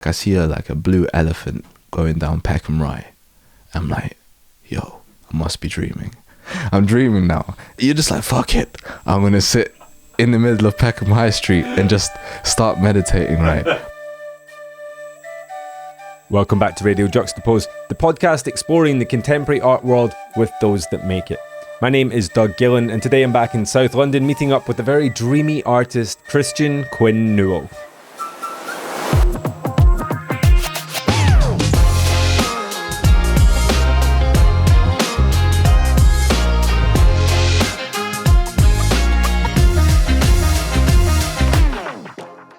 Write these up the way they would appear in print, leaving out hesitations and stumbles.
I see like a blue elephant going down Peckham Rye. I'm like, yo, I must be dreaming. I'm dreaming now. You're just like, fuck it. I'm going to sit in the middle of Peckham High Street and just start meditating, right? Welcome back to Radio Juxtapoz, the podcast exploring the contemporary art world with those that make it. My name is Doug Gillen, and today I'm back in South London meeting up with the very dreamy artist Christian Quin Newell.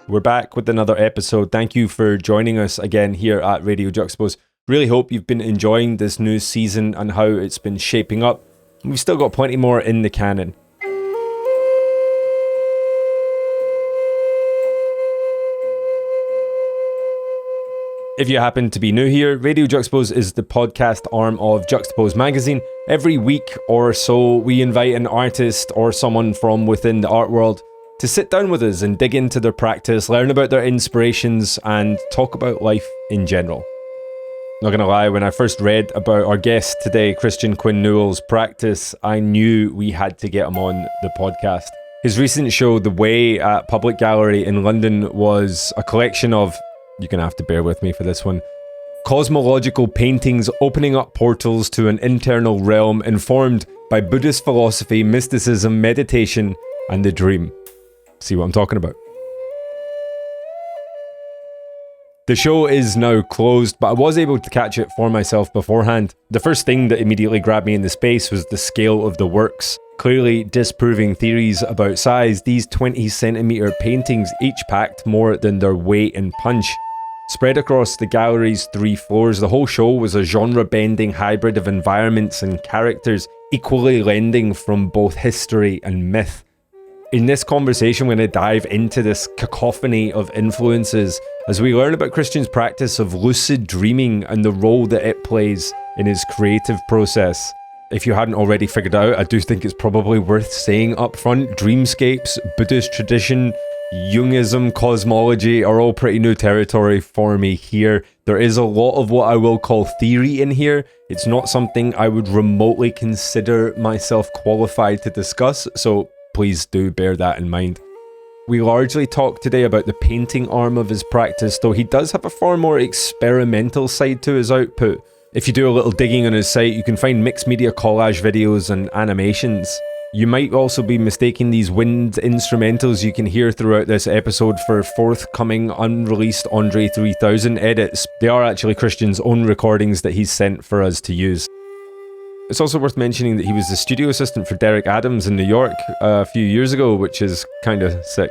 We're back with another episode. Thank you for joining us again here at Radio Juxtapoz. Really hope you've been enjoying this new season and how it's been shaping up. We've still got plenty more in the canon. If you happen to be new here, Radio Juxtapoz is the podcast arm of Juxtapoz magazine. Every week or so, we invite an artist or someone from within the art world to sit down with us and dig into their practice, learn about their inspirations, and talk about life in general. Not gonna lie, when I first read about our guest today, Christian Quin Newell's practice, I knew we had to get him on the podcast. His recent show, The Way, at Public Gallery in London, was a collection of, you're gonna have to bear with me for this one, cosmological paintings opening up portals to an internal realm informed by Buddhist philosophy, mysticism, meditation, and the dream. See what I'm talking about? The show is now closed, but I was able to catch it for myself beforehand. The first thing that immediately grabbed me in the space was the scale of the works. Clearly disproving theories about size, these 20cm paintings each packed more than their weight in punch. Spread across the gallery's 3 floors, the whole show was a genre-bending hybrid of environments and characters, equally lending from both history and myth. In this conversation, we're going to dive into this cacophony of influences as we learn about Christian's practice of lucid dreaming and the role that it plays in his creative process. If you hadn't already figured out, I do think it's probably worth saying up front, dreamscapes, Buddhist tradition, Jungism, cosmology are all pretty new territory for me here. There is a lot of what I will call theory in here. It's not something I would remotely consider myself qualified to discuss, so please do bear that in mind. We largely talk today about the painting arm of his practice, though he does have a far more experimental side to his output. If you do a little digging on his site, you can find mixed media collage videos and animations. You might also be mistaking these wind instrumentals you can hear throughout this episode for forthcoming unreleased Andre 3000 edits. They are actually Christian's own recordings that he's sent for us to use. It's also worth mentioning that he was the studio assistant for Derek Adams in New York a few years ago, which is kind of sick.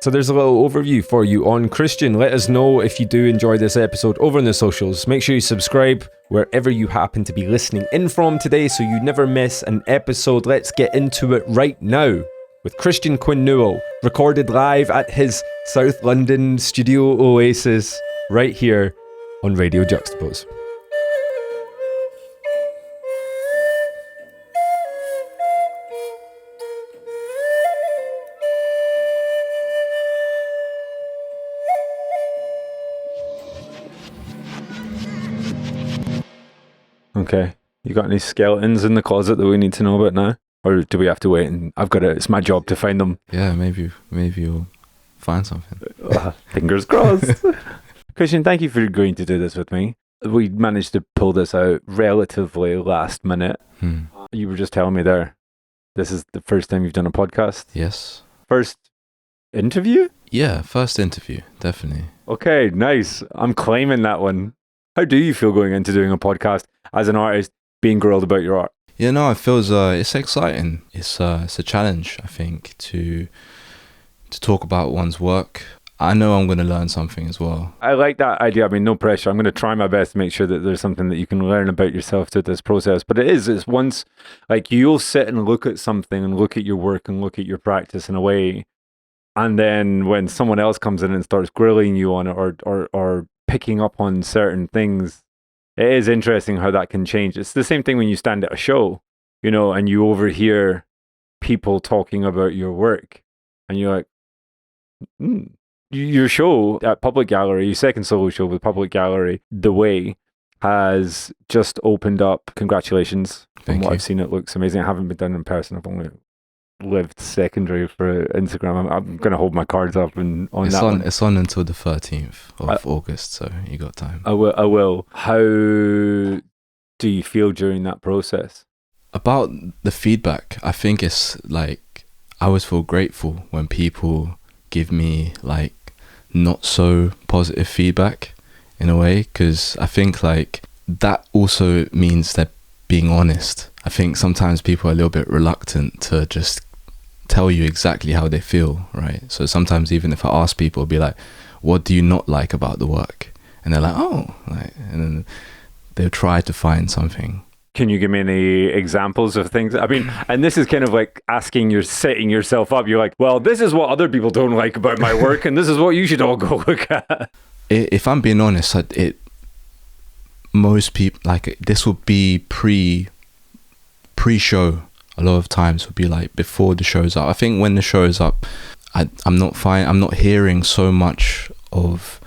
So there's a little overview for you on Christian. Let us know if you do enjoy this episode over on the socials. Make sure you subscribe wherever you happen to be listening in from today so you never miss an episode. Let's get into it right now with Christian Quin Newell, recorded live at his South London studio oasis right here on Radio Juxtapoz. Okay, you got any skeletons in the closet that we need to know about now? Or do we have to wait and it's my job to find them? Yeah, maybe you'll find something. Fingers crossed. Christian, thank you for agreeing to do this with me. We managed to pull this out relatively last minute. You were just telling me there, this is the first time you've done a podcast? Yes. First interview? Yeah, first interview, definitely. Okay, nice. I'm claiming that one. How do you feel going into doing a podcast as an artist, being grilled about your art? Yeah, no, it feels it's exciting. It's a challenge, I think, to talk about one's work. I know I'm going to learn something as well. I like that idea. I mean, no pressure. I'm going to try my best to make sure that there's something that you can learn about yourself through this process. But it's once, like, you'll sit and look at something and look at your work and look at your practice in a way, and then when someone else comes in and starts grilling you on it or picking up on certain things, it is interesting how that can change. It's the same thing when you stand at a show, and you overhear people talking about your work, and you're like, you your show at Public Gallery, your second solo show with Public Gallery, The Way, has just opened up. Congratulations. From what I've seen, it looks amazing. I haven't been done in person. I've only lived secondary for Instagram. I'm going to hold my cards up and on that one. It's on until the 13th of August, so you got time. I will. How do you feel during that process? About the feedback, I think it's like, I always feel grateful when people give me like not so positive feedback in a way, because I think like that also means they're being honest. I think sometimes people are a little bit reluctant to just tell you exactly how they feel, right? So sometimes even if I ask people, I'll be like, what do you not like about the work? And they're like, oh, like, and then they'll try to find something. Can you give me any examples of things? I mean, and this is kind of like setting yourself up. You're like, well, this is what other people don't like about my work, and this is what you should all go look at. If I'm being honest, most people, like, this would be pre-show. A lot of times would be like before the show's up. I think when the show is up, I'm not hearing so much of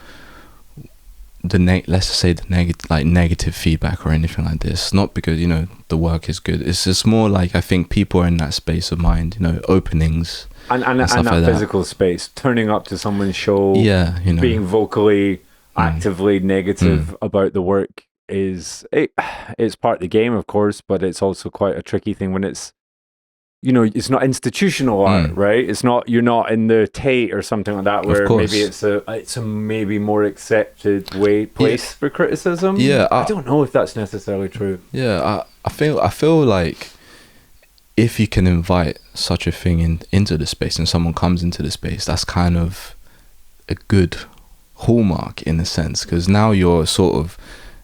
the let's just say the negative feedback or anything like this. Not because, you know, the work is good. It's just more like, I think people are in that space of mind, you know, openings and that like physical space, turning up to someone's show, yeah, you know, being vocally actively negative about the work it's part of the game, of course, but it's also quite a tricky thing when it's, you know, it's not institutional art, right? It's not, you're not in the Tate or something like that, where maybe it's a maybe more accepted place for criticism. Yeah, I don't know if that's necessarily true. Yeah, I feel like if you can invite such a thing into the space, and someone comes into the space, that's kind of a good hallmark in a sense, because now you're sort of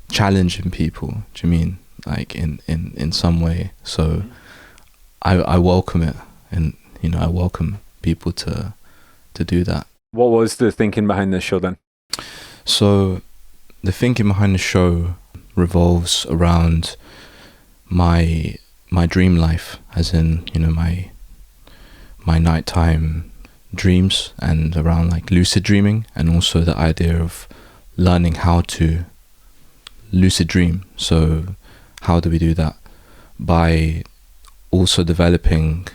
challenging people. Do you mean like in some way? So I welcome it, and you know, I welcome people to do that. What was the thinking behind this show then? So the thinking behind the show revolves around my dream life, as in, you know, my nighttime dreams, and around like lucid dreaming, and also the idea of learning how to lucid dream. So how do we do that? By also developing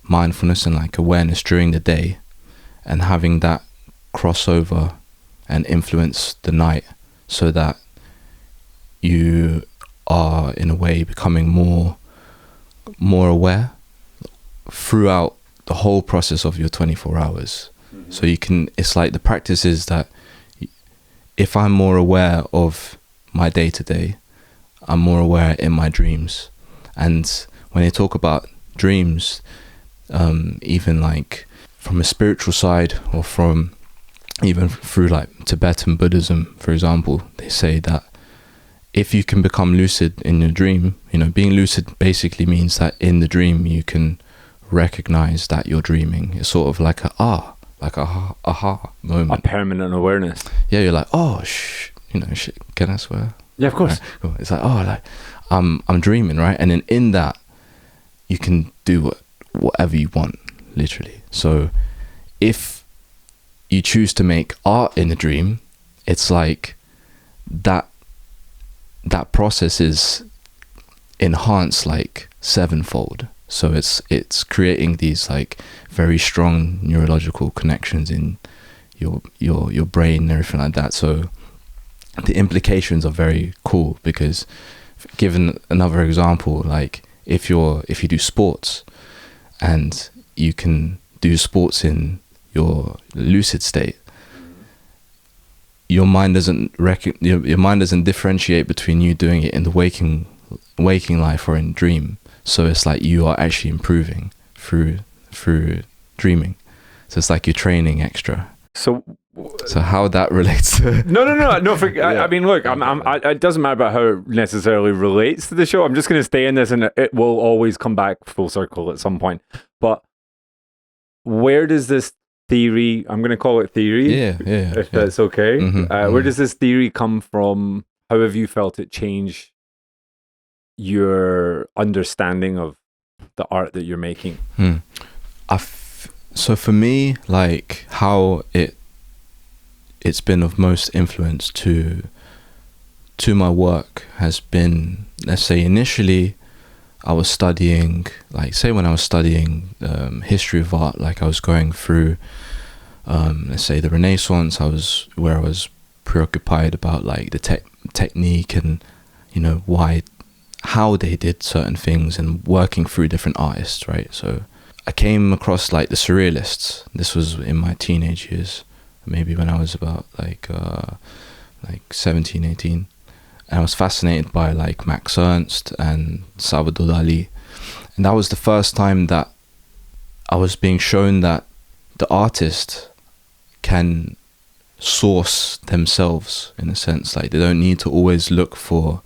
mindfulness and like awareness during the day, and having that crossover and influence the night, so that you are in a way becoming more aware throughout the whole process of your 24 hours. So you can, it's like the practice is that if I'm more aware of my day-to-day, I'm more aware in my dreams. And when they talk about dreams, even like from a spiritual side, or from even through like Tibetan Buddhism, for example, they say that if you can become lucid in your dream, you know, being lucid basically means that in the dream you can recognize that you're dreaming. It's sort of like a aha moment. A permanent awareness. Yeah, you're like, oh, shit, can I swear? Yeah, of course. Right, cool. It's like, oh, like, I'm dreaming, right? And then in that, you can do whatever you want, literally. So if you choose to make art in a dream, it's like that process is enhanced like sevenfold. So it's creating these like very strong neurological connections in your brain and everything like that. So the implications are very cool, because given another example, like if you do sports, and you can do sports in your lucid state, your mind doesn't differentiate between you doing it in the waking life or in dream. So it's like you are actually improving through dreaming. So it's like you're training extra. So how that relates to no. I mean, look, it doesn't matter about how it necessarily relates to the show. I'm just going to stay in this, and it will always come back full circle at some point. But where does this theory, I'm going to call it theory, if that's okay. Where does this theory come from? How have you felt it change your understanding of the art that you're making? So for me, like how it's been of most influence to my work has been, let's say initially I was studying, like say when I was studying history of art, like I was going through let's say the Renaissance, I was preoccupied about like the technique and, you know, how they did certain things and working through different artists, right? So I came across like the surrealists. This was in my teenage years, maybe when I was about like 17, 18. And I was fascinated by like Max Ernst and Salvador Dali. And that was the first time that I was being shown that the artist can source themselves, in a sense. Like they don't need to always look for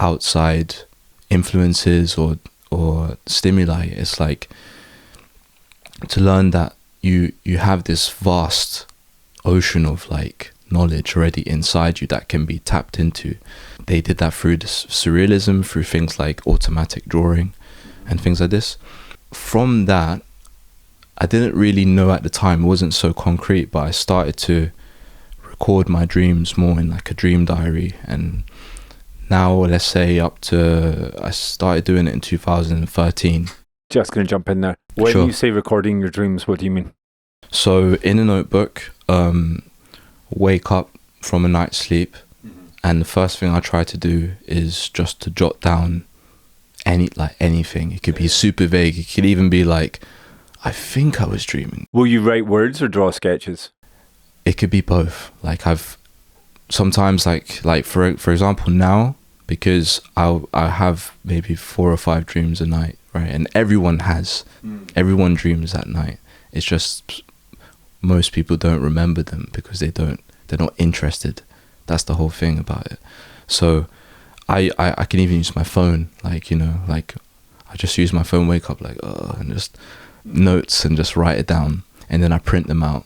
outside influences or stimuli. It's like to learn that you have this vast ocean of like knowledge already inside you that can be tapped into. They did that through this surrealism, through things like automatic drawing and things like this. From that, I didn't really know at the time, it wasn't so concrete, but I started to record my dreams more in like a dream diary. And now, let's say I started doing it in 2013. Just going to jump in there. When Sure. you say recording your dreams, what do you mean? So in a notebook, wake up from a night's sleep, and the first thing I try to do is just to jot down anything. It could be super vague. It could even be like, I think I was dreaming. Will you write words or draw sketches? It could be both. Like I've sometimes like for example now, because I have maybe 4 or 5 dreams a night, right? And everyone everyone dreams at night. It's just most people don't remember them because they're not interested. That's the whole thing about it. So I can even use my phone, like, you know, like I just use my phone, wake up like and just notes and just write it down, and then I print them out.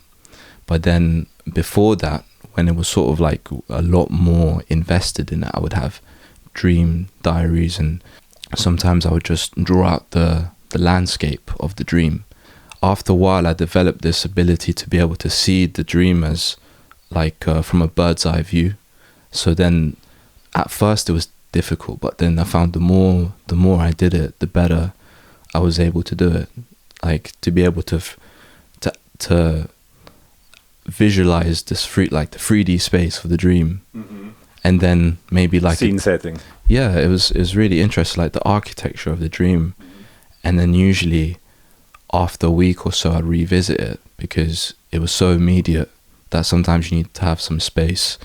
But then before that, when it was sort of like a lot more invested in it, I would have dream diaries, and sometimes I would just draw out the landscape of the dream. After a while, I developed this ability to be able to see the dream as like from a bird's eye view. So then at first it was difficult, but then I found the more I did it, the better I was able to do it. Like to be able to visualize this like the 3D space of the dream, and then maybe like scene setting. Yeah, it was really interesting, like the architecture of the dream, and then usually after a week or so I'd revisit it because it was so immediate that sometimes you need to have some space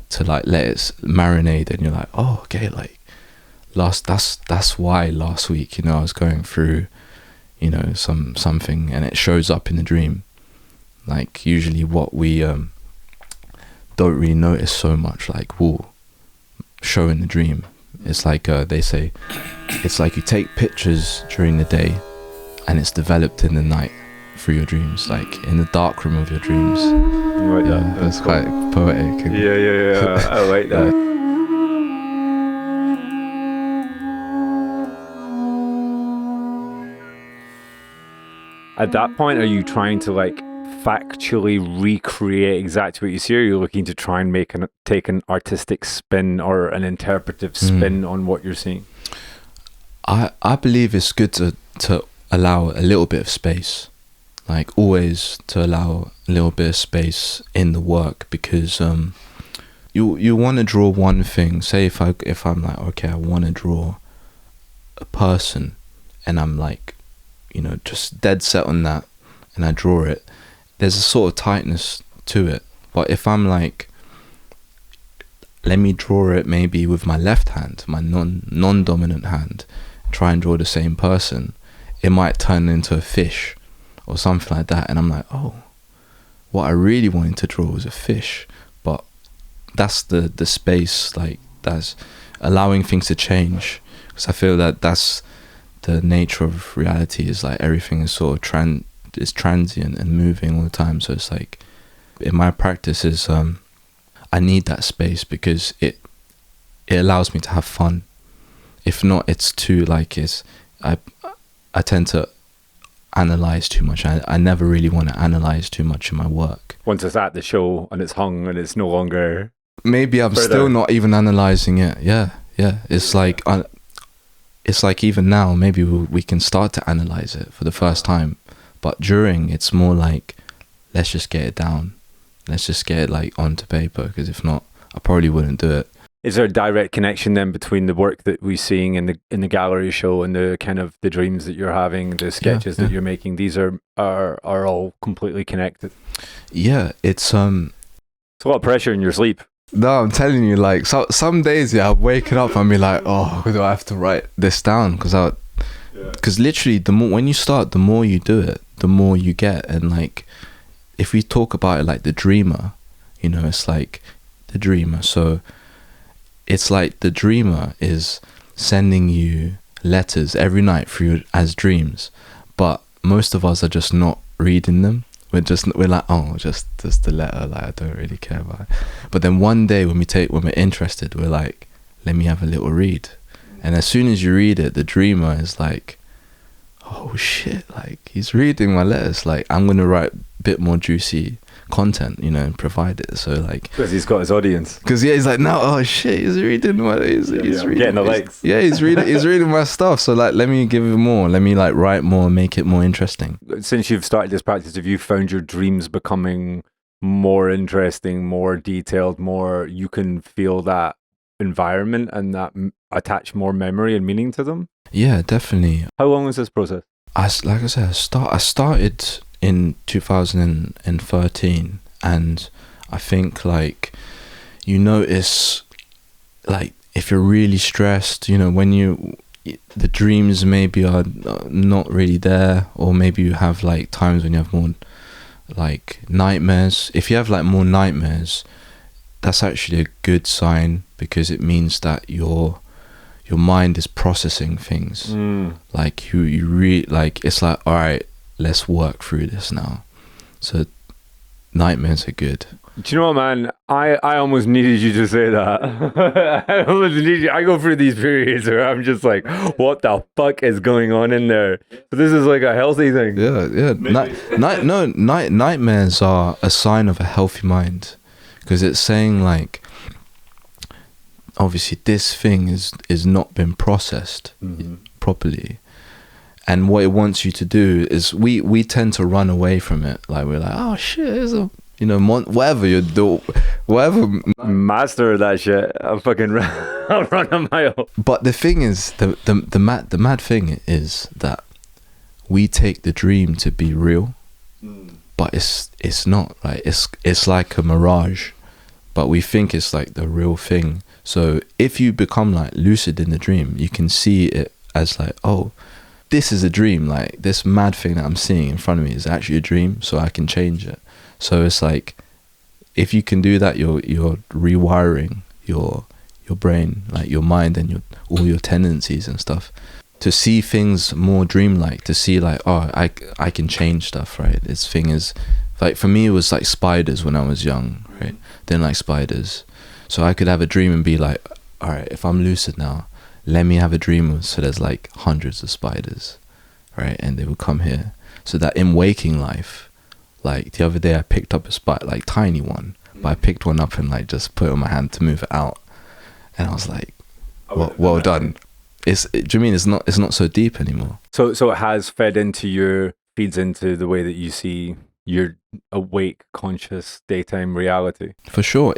to like let it marinate, and you're like, oh, okay, like that's why last week, you know, I was going through, you know, something, and it shows up in the dream. Like usually what we don't really notice so much, like will show in the dream. It's like they say, it's like you take pictures during the day and it's developed in the night through your dreams, like in the dark room of your dreams. Right, Yeah, that's quite poetic. Yeah. I like that. At that point, are you trying to like factually recreate exactly what you see, or are you looking to try and take an artistic spin or an interpretive spin on what you're seeing? I believe it's good to allow a little bit of space, like always to allow a little bit of space in the work, because you want to draw one thing. Say if I'm like, okay, I want to draw a person, and I'm like, you know, just dead set on that, and I draw it, there's a sort of tightness to it. But if I'm like, let me draw it maybe with my left hand, my non-dominant hand, try and draw the same person, it might turn into a fish or something like that, and I'm like, oh, what I really wanted to draw was a fish. But that's the space, like that's allowing things to change, because I feel that that's the nature of reality, is like everything is sort of is transient and moving all the time. So it's like in my practice is I need that space because it allows me to have fun. If not, it's too like I tend to analyze too much. I never really want to analyze too much in my work. Once it's at the show and it's hung and it's no longer... Maybe I'm still not even analyzing it. Yeah. It's like even now, maybe we can start to analyze it for the first time. But during, it's more like, let's just get it down. Let's just get it like onto paper, because if not, I probably wouldn't do it. Is there a direct connection then between the work that we're seeing in the gallery show and the kind of the dreams that you're having, the sketches that you're making? These are all completely connected. Yeah, it's a lot of pressure in your sleep. No, I'm telling you, like some days, I'm waking up and be like, oh, do I have to write this down? Because literally, when you start, the more you do it, the more you get. And like, if we talk about it like the dreamer, it's like the dreamer. So it's like the dreamer is sending you letters every night through as dreams, but most of us are just not reading them. We're like, oh, just the letter, like I don't really care about it. But then one day when we're interested, we're like, let me have a little read. And as soon as you read it, the dreamer is like, oh shit, like he's reading my letters, like I'm gonna write a bit more juicy content, and provide it. So like, because he's got his audience. Because he's like, no, oh shit, he's reading he's reading, getting the likes. He's reading my stuff. So like, let me give him more. Let me like write more, make it more interesting. Since you've started this practice, have you found your dreams becoming more interesting, more detailed, more you can feel that environment and that attach more memory and meaning to them? Yeah, definitely. How long was this process? I started in 2013, and I think like you notice, like if you're really stressed, when the dreams maybe are not really there, or maybe you have like times when you have more like nightmares. If you have like more nightmares, that's actually a good sign, because it means that your mind is processing things. Like you really, like it's like, all right, let's work through this now. So nightmares are good. Do you know what, man? I almost needed you to say that. I almost need you. I go through these periods where I'm just like, what the fuck is going on in there? But this is like a healthy thing. Yeah. Nightmares are a sign of a healthy mind, because it's saying like, obviously this thing is not been processed properly, and what it wants you to do is we tend to run away from it. Like we're like, oh shit, there's a whatever you do, whatever, master that shit. I'll run a mile. But the thing is, the mad thing is that we take the dream to be real, but it's not. Like it's like a mirage, but we think it's like the real thing. So if you become like lucid in the dream, you can see it as like, oh, this is a dream. Like this mad thing that I'm seeing in front of me is actually a dream, so I can change it. So it's like, if you can do that, you're rewiring your brain, like your mind and all your tendencies and stuff, to see things more dreamlike, to see like, oh, I can change stuff, right? This thing is like, for me it was like spiders when I was young, right? Didn't like spiders. So I could have a dream and be like, all right, if I'm lucid now, let me have a dream so there's like hundreds of spiders, right? And they will come here. So that in waking life, like the other day I picked up a spider, like tiny one, but I picked one up and like just put it on my hand to move it out. And I was like, well done. Do you mean it's not so deep anymore? So it has feeds into the way that you see your awake, conscious daytime reality. For sure.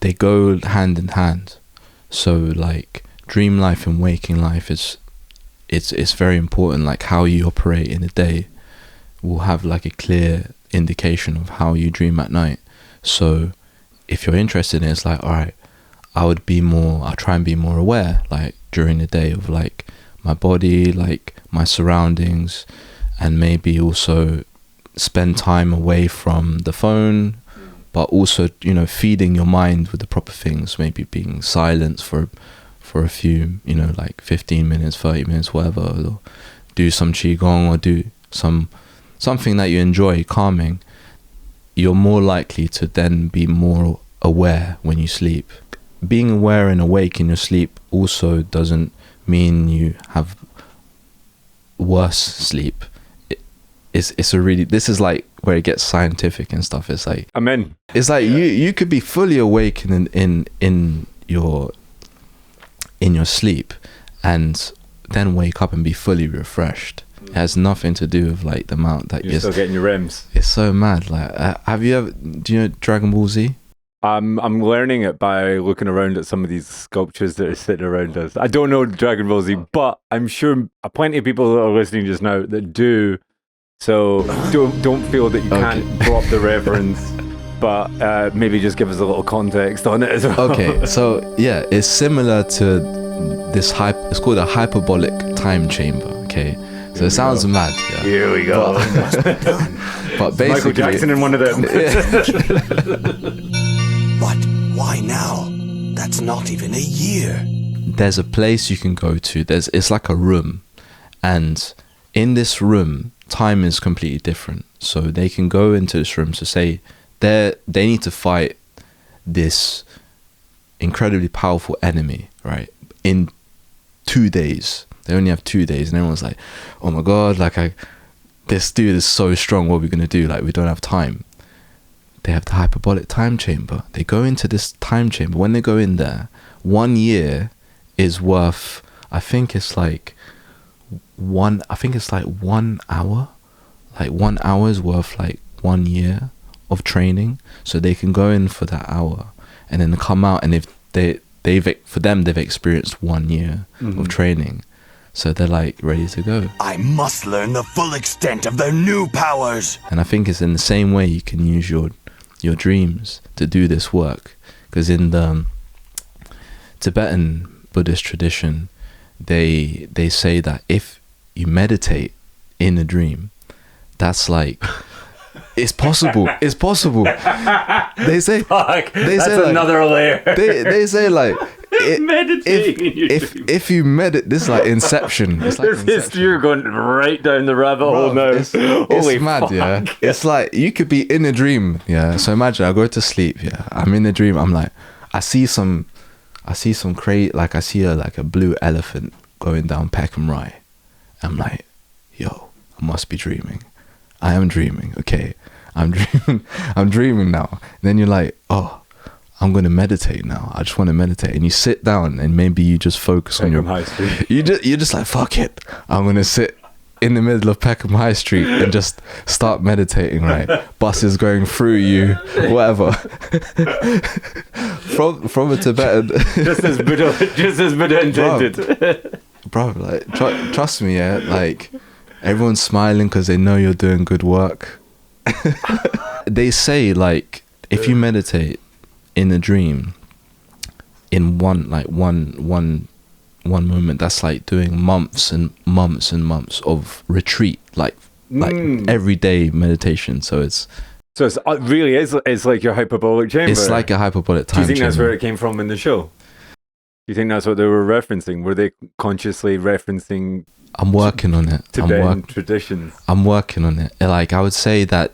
They go hand in hand. So like dream life and waking life it's very important. Like how you operate in the day will have like a clear indication of how you dream at night. So if you're interested in it, it's like, all right, I'll try and be more aware like during the day of like my body, like my surroundings, and maybe also spend time away from the phone, but also, feeding your mind with the proper things, maybe being silent for a few, like 15 minutes, 30 minutes, whatever, or do some qigong or do something that you enjoy, calming. You're more likely to then be more aware when you sleep. Being aware and awake in your sleep also doesn't mean you have worse sleep. It's a really, this is like where it gets scientific and stuff. It's like, Amen. It's like you could be fully awake in your sleep, and then wake up and be fully refreshed. It has nothing to do with like the amount that you're still getting your REMs. It's so mad. Like, do you know Dragon Ball Z? I'm learning it by looking around at some of these sculptures that are sitting around us. I don't know Dragon Ball Z, but I'm sure plenty of people that are listening just now that do. So don't feel that you can't drop the reference, but maybe just give us a little context on it as well. Okay, so yeah, it's similar to this it's called a hyperbolic time chamber. Okay, so it sounds mad. Yeah. Here we go. But basically, Michael Jackson in one of them. But why now? That's not even a year. There's a place you can go to. It's like a room, and in this room, time is completely different. So they can go into this room to say they need to fight this incredibly powerful enemy, right? In 2 days. They only have 2 days, and everyone's like, oh my god, like this dude is so strong, what are we gonna do? Like, we don't have time. They have the hyperbolic time chamber. They go into this time chamber. When they go in there, 1 year is worth, I think it's like 1 hour. Like 1 hour is worth like 1 year of training. So they can go in for that hour and then come out, and if they've experienced 1 year of training. So they're like ready to go. I must learn the full extent of their new powers. And I think it's in the same way you can use your dreams to do this work. Because in the Tibetan Buddhist tradition, they say that if you meditate in a dream, that's like, it's possible. It's possible. They say, fuck, that's say another layer. They say like, if you meditate, this is like Inception. It's like Inception. You're going right down the rabbit hole now. It's mad, yeah. It's like you could be in a dream, yeah. So imagine I go to sleep, yeah. I'm in a dream. I'm like, I see some crate, like I see a blue elephant going down Peckham Rye. I'm like, yo, I must be dreaming. I am dreaming. Okay, I'm dreaming. I'm dreaming now. And then you're like, oh, I'm going to meditate now. I just want to meditate. And you sit down and maybe you just focus on your High Street. You're just like, fuck it. I'm going to sit in the middle of Peckham High Street and just start meditating, right? Buses going through you, whatever. from a Tibetan. just as Buddha intended. Bro, like, trust me, yeah. Like, everyone's smiling because they know you're doing good work. They say, like, if you meditate in a dream in one moment, that's like doing months and months and months of retreat, like everyday meditation. So it really is, it's like your hyperbolic chamber. It's like a hyperbolic time chamber. Do you think that's where it came from in the show? Do you think that's what they were referencing? Were they consciously referencing? I'm working on it. Tibetan traditions. I'm working on it. Like, I would say that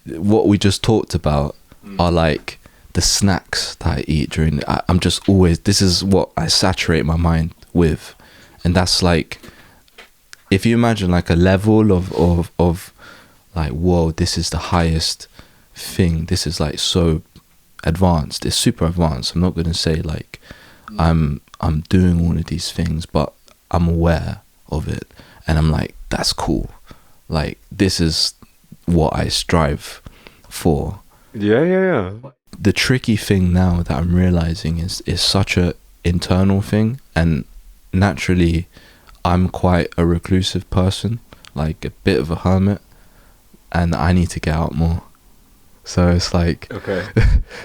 what we just talked about are like the snacks that I eat during I'm just always, this is what I saturate my mind with. And that's like, if you imagine like a level of like, whoa, this is the highest thing, this is like so advanced, it's super advanced. I'm not going to say like I'm doing all of these things, but I'm aware of it and I'm like, that's cool. Like, this is what I strive for. Yeah. The tricky thing now that I'm realizing is such a internal thing, and naturally I'm quite a reclusive person, like a bit of a hermit, and I need to get out more. So it's like,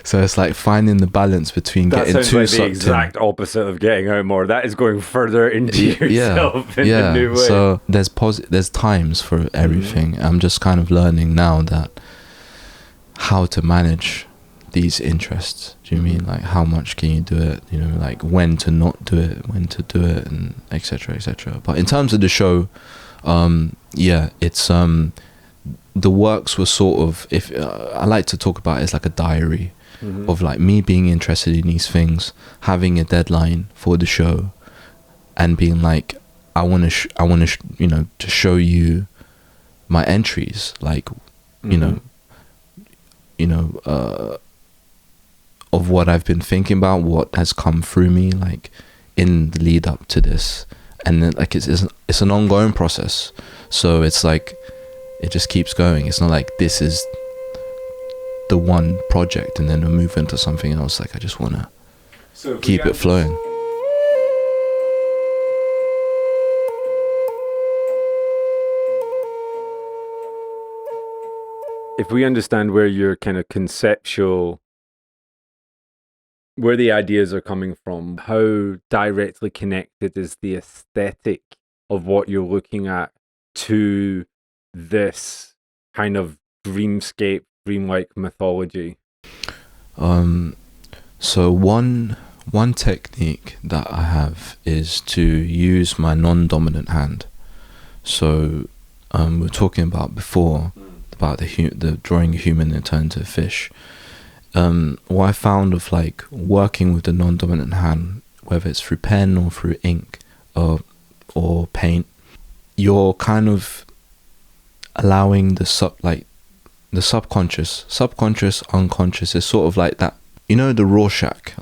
so it's like finding the balance between getting too like the exact opposite of getting out more. That is going further into yourself in a new way. So there's times for everything. I'm just kind of learning now that how to manage these interests. Do you mean like how much can you do it? You know, like when to not do it, when to do it, and etc. etc. But in terms of the show, it's the works were sort of, if I like to talk about it as like a diary of like me being interested in these things, having a deadline for the show, and being like, I want to you know, to show you my entries, like, you know, of what I've been thinking about, what has come through me, like in the lead up to this. And then like it's an ongoing process, so it's like it just keeps going. It's not like this is the one project and then we'll move into something else. Like I just want to keep it flowing. If we understand where your kind of conceptual, where the ideas are coming from, how directly connected is the aesthetic of what you're looking at to this kind of dreamscape, dreamlike mythology? So one technique that I have is to use my non-dominant hand. So we were talking about before about the drawing a human and turn to a fish. What I found of like working with the non-dominant hand, whether it's through pen or through ink or paint, you're kind of allowing the subconscious, unconscious is sort of like that. You know the Rorschach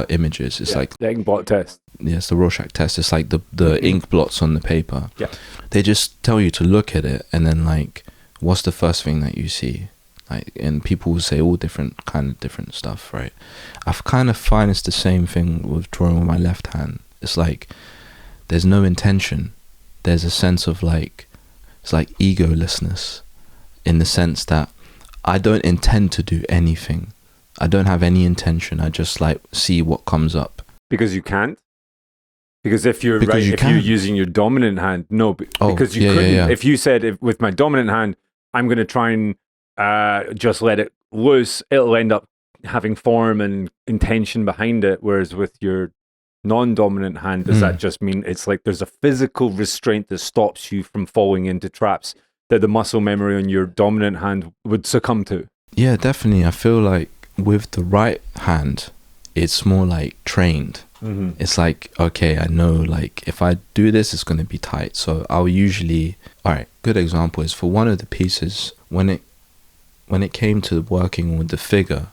images. It's like the ink blot test. Yes, the Rorschach test. It's like the ink blots on the paper. Yeah. They just tell you to look at it and then like, what's the first thing that you see? Like, and people will say all different stuff, right? I kind of find it's the same thing with drawing with my left hand. It's like there's no intention. There's a sense of like, it's like egolessness, in the sense that I don't intend to do anything. I don't have any intention. I just like see what comes up. Because you can't? Because if you're if you're using your dominant hand, no, because you couldn't. Yeah. If you said, with my dominant hand, I'm going to try and just let it loose, it'll end up having form and intention behind it. Whereas with your non-dominant hand, does that just mean it's like there's a physical restraint that stops you from falling into traps that the muscle memory on your dominant hand would succumb to? Yeah, definitely. I feel like with the right hand, it's more like trained. It's like, okay, I know like if I do this, it's going to be tight. So I'll usually, all right, good example is for one of the pieces, when it came to working with the figure,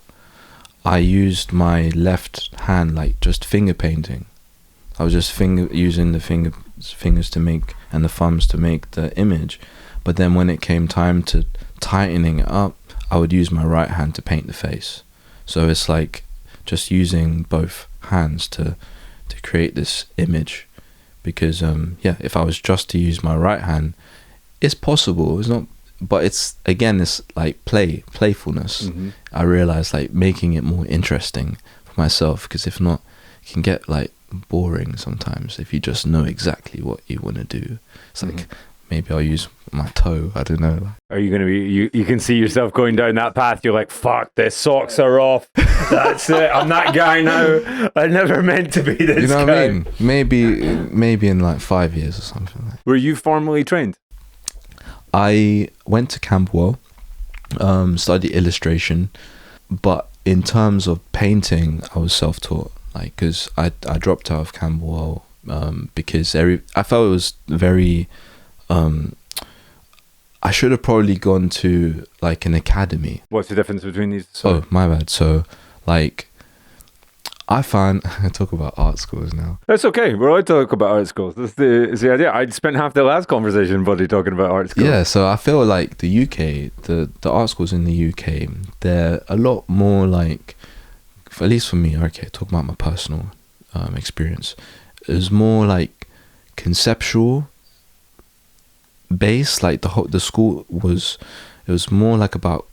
I used my left hand, like just finger painting. I was just using the fingers to make, and the thumbs to make the image. But then when it came time to tightening it up, I would use my right hand to paint the face. So it's like just using both hands to create this image. Because if I was just to use my right hand, it's possible. It's not, but it's like playfulness. I realized like making it more interesting for myself, because if not, it can get like boring sometimes if you just know exactly what you want to do. It's like, maybe I'll use my toe, I don't know. Are you going to be, you can see yourself going down that path, you're like, fuck, the socks are off, that's it, I'm that guy now, I never meant to be this guy. You know what I mean? Maybe in like 5 years or something. Were you formally trained? I went to Camberwell, studied illustration, but in terms of painting, I was self-taught. Like, because I dropped out of Camberwell because I felt it was very... I should have probably gone to like an academy. What's the difference between these? Oh, my bad. So like I talk about art schools now. That's okay. We're allowed to talk about art schools. That's the idea. I spent half the last conversation buddy talking about art schools. Yeah, so I feel like the UK, the art schools in the UK, they're a lot more like, at least for me, okay, talk about my personal experience. It was more like conceptual base. Like the school was more like about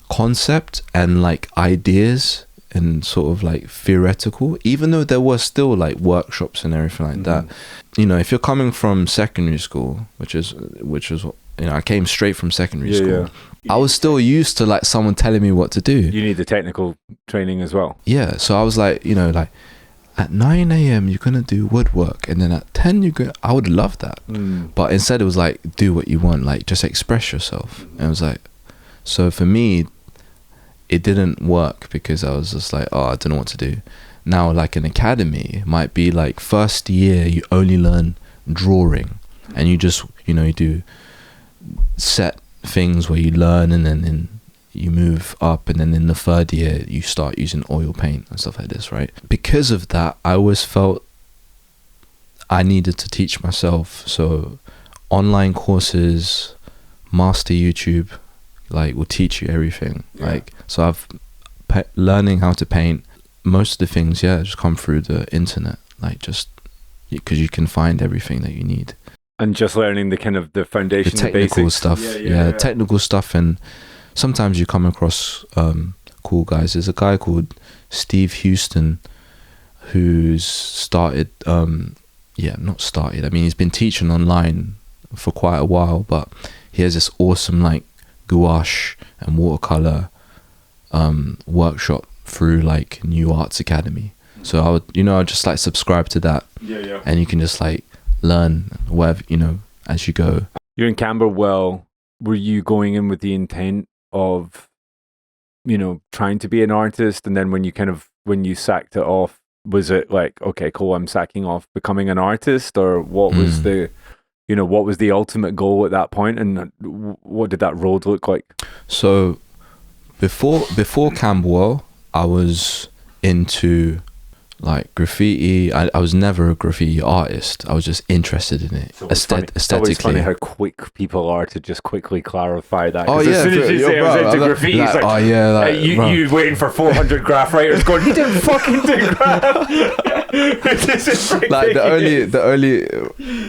concept and like ideas and sort of like theoretical, even though there was still like workshops and everything like that. You know, if you're coming from secondary school, which was you know, I came straight from secondary school. I was still used to like someone telling me what to do. You need the technical training as well. Yeah, so I was like, you know, like at 9 a.m. you're gonna do woodwork, and then at 10 I would love that. But instead it was like, do what you want, like just express yourself. And it was like, so for me it didn't work because I was just like, oh, I don't know what to do. Now, like an academy might be like first year you only learn drawing, and you just, you know, you do set things where you learn, and then you move up, and then in the third year you start using oil paint and stuff like this, right? Because of that, I always felt I needed to teach myself. So online courses, master YouTube, like, will teach you everything. Like, so I've learning how to paint, most of the things just come through the internet, like, just because you can find everything that you need. And just learning the kind of the foundation, the technical basics. stuff, technical stuff. And sometimes you come across cool guys. There's a guy called Steve Houston who's started not started, I mean, he's been teaching online for quite a while, but he has this awesome like gouache and watercolor workshop through like New Arts Academy. So I would, I'd just like subscribe to that, and you can just like learn wherever, as you go. You're in Camberwell. Were you going in with the intent of, trying to be an artist, and then when you sacked it off, was it like, okay, cool, I'm sacking off becoming an artist, or what was what was the ultimate goal at that point, and what did that road look like? So before Camberwell, I was into like graffiti. I was never a graffiti artist. I was just interested in it, aesthetically. It's always funny how quick people are to just quickly clarify that. Oh, as soon as you say I was into graffiti, it's like, you waiting for 400 graph writers going, he didn't fucking do graph. Like the only,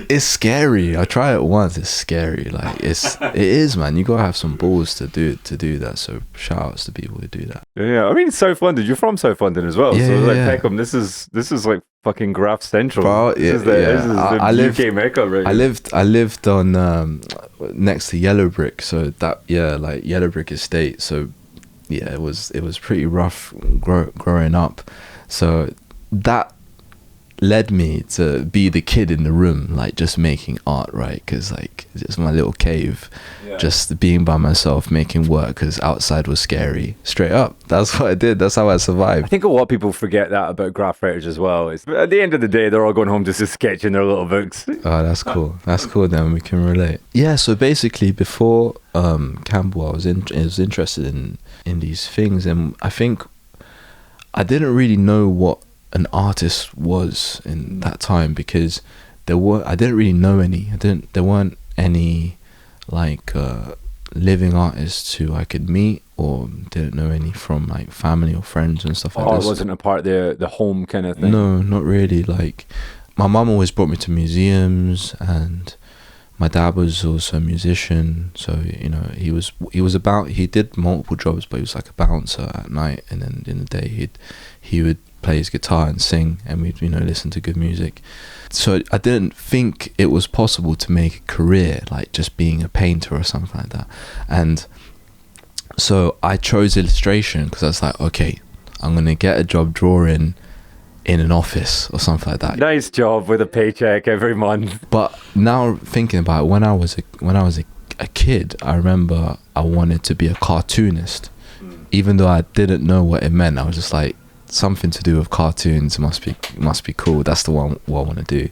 it's scary. I tried it once. It's scary. Like it is, man. You gotta have some balls to do that. So shout outs to people who do that. Yeah, I mean, South London. You're from South London as well. So like Peckham, this is like fucking graph central. Bro, this is the UK mecca, right? I lived on next to Yellow Brick, so that like Yellow Brick Estate. So it was pretty rough growing up. So that led me to be the kid in the room, like just making art, right? Because like it's my little cave, just being by myself making work, because outside was scary. Straight up, that's what I did. That's how I survived. I think a lot of people forget that about graph writers as well. It's, at the end of the day, they're all going home just to sketch in their little books. Oh, that's cool. That's cool. Then we can relate. Yeah. So basically, before Campbell, I was interested in these things, and I think I didn't really know what an artist was in that time, because I didn't really know any. There weren't any like living artists who I could meet, or didn't know any from like family or friends and stuff like this. It wasn't a part of the home kind of thing? No, not really. Like my mum always brought me to museums, and my dad was also a musician, so he did multiple jobs, but he was like a bouncer at night, and then in the day he would play his guitar and sing, and we'd listen to good music. So I didn't think it was possible to make a career like just being a painter or something like that. And so I chose illustration, because I was like, okay, I'm gonna get a job drawing in an office or something like that. Nice job with a paycheck every month. But now thinking about it, when I was a kid, I remember I wanted to be a cartoonist, even though I didn't know what it meant. I was just like, something to do with cartoons must be cool. That's the one what I want to do.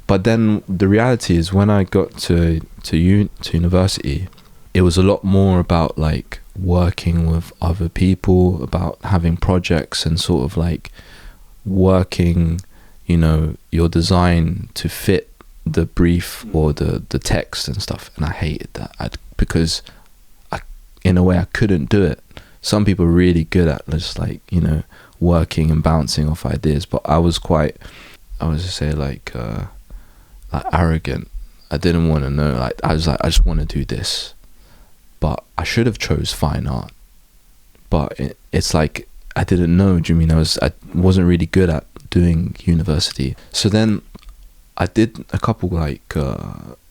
But then the reality is, when I got to university, it was a lot more about like working with other people, about having projects, and sort of like working your design to fit the brief or the text and stuff. And I hated that, because in a way I couldn't do it. Some people are really good at just like working and bouncing off ideas, but I was quite, I was just say like arrogant. I didn't want to know, like I was like, I just want to do this. But I should have chose fine art, but it's like I didn't know. Do you mean I wasn't really good at doing university? So then I did a couple like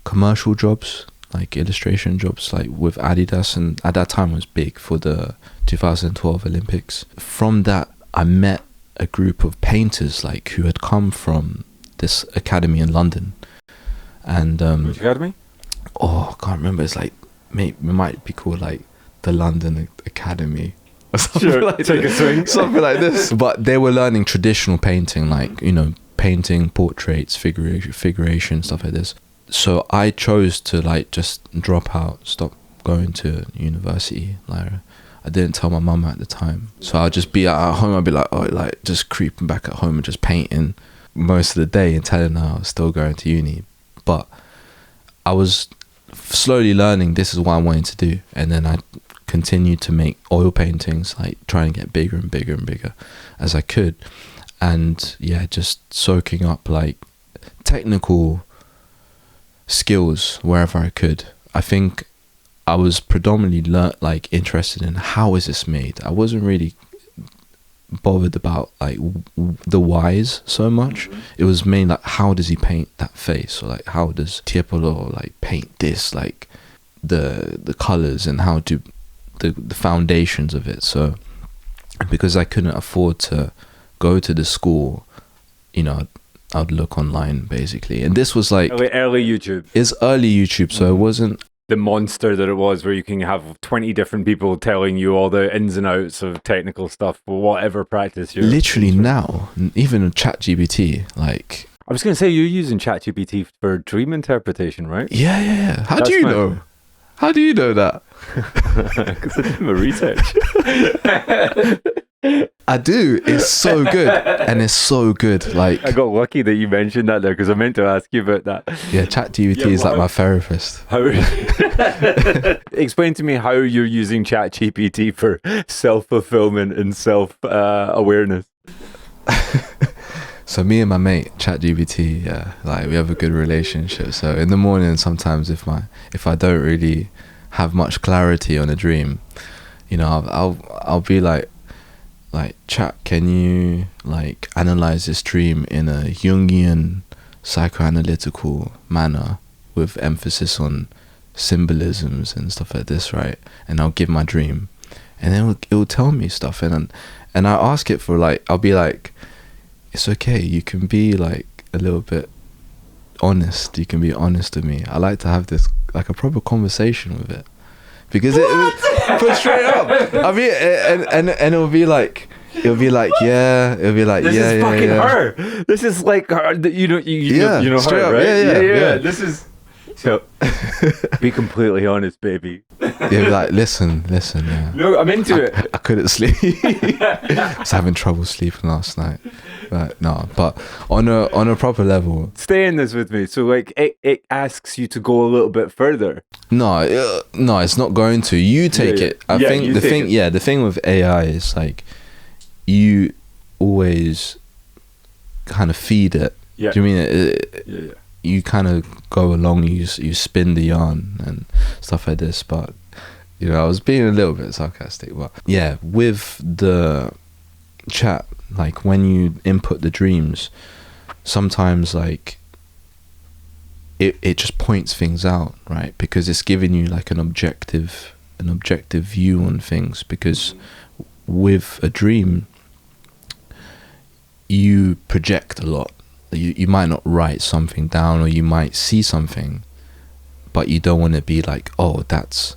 commercial jobs, like illustration jobs, like with Adidas, and at that time was big for the 2012 Olympics. From that, I met a group of painters like who had come from this academy in London. And which academy? Oh, I can't remember. It's like, it might be called like the London Academy or something Sure, like take a swing. something like this. But they were learning traditional painting, like, you know, painting portraits, figuration, stuff like this. So I chose to like just drop out, stop going to university. Like, I didn't tell my mum at the time, so I'll just be at home. I'll be like, oh, like just creeping back at home and just painting most of the day and telling her I was still going to uni. But I was slowly learning this is what I wanted to do, and then I continued to make oil paintings, like trying to get bigger and bigger and bigger as I could, and yeah, just soaking up like technical skills wherever I could. I think I was predominantly like interested in how is this made. I wasn't really bothered about like the whys so much. It was mainly like, how does he paint that face, or like how does Tiepolo like paint this, like the colors and how do the foundations of it. So because I couldn't afford to go to the school, you know, I'd look online basically. And this was like early YouTube. It's early YouTube, so it wasn't the monster that it was, where you can have 20 different people telling you all the ins and outs of technical stuff for whatever practice you're literally now, even ChatGPT, like I was going to say, you're using ChatGPT for dream interpretation, right? yeah. How do you know? How do you know that? Because I did my research. I do. It's so good. And it's so good. Like, I got lucky that you mentioned that there, because I meant to ask you about that. Yeah, ChatGPT is like my therapist. Explain to me how you're using ChatGPT for self-fulfillment and self-awareness. So me and my mate ChatGPT, yeah, like we have a good relationship. So in the morning, sometimes if I don't really have much clarity on a dream, you know, I'll be like Chat, can you like analyze this dream in a Jungian psychoanalytical manner with emphasis on symbolisms and stuff like this, right? And I'll give my dream, and then it will tell me stuff, and I ask it for like, I'll be like, it's okay, you can be like a little bit honest, you can be honest with me. I like to have this like a proper conversation with it, because it straight up, I mean, and it'll be like yeah, this is fucking her. This is like her, you know her, up, right? Yeah. This is so. Be completely honest, baby. Yeah, like listen. Yeah. No, I'm into it. I couldn't sleep. I was having trouble sleeping last night. But no, but on a proper level. Stay in this with me. So like it asks you to go a little bit further. No, it's not going to. You take it. I think the thing with AI is like you always kind of feed it. Yeah. Do you mean it? Yeah. You kind of go along, you spin the yarn and stuff like this, but you know, I was being a little bit sarcastic. But yeah, with the chat, like when you input the dreams, sometimes like it just points things out, right? Because it's giving you like an objective view on things. Because with a dream, you project a lot. You might not write something down, or you might see something, but you don't want to be like, oh, that's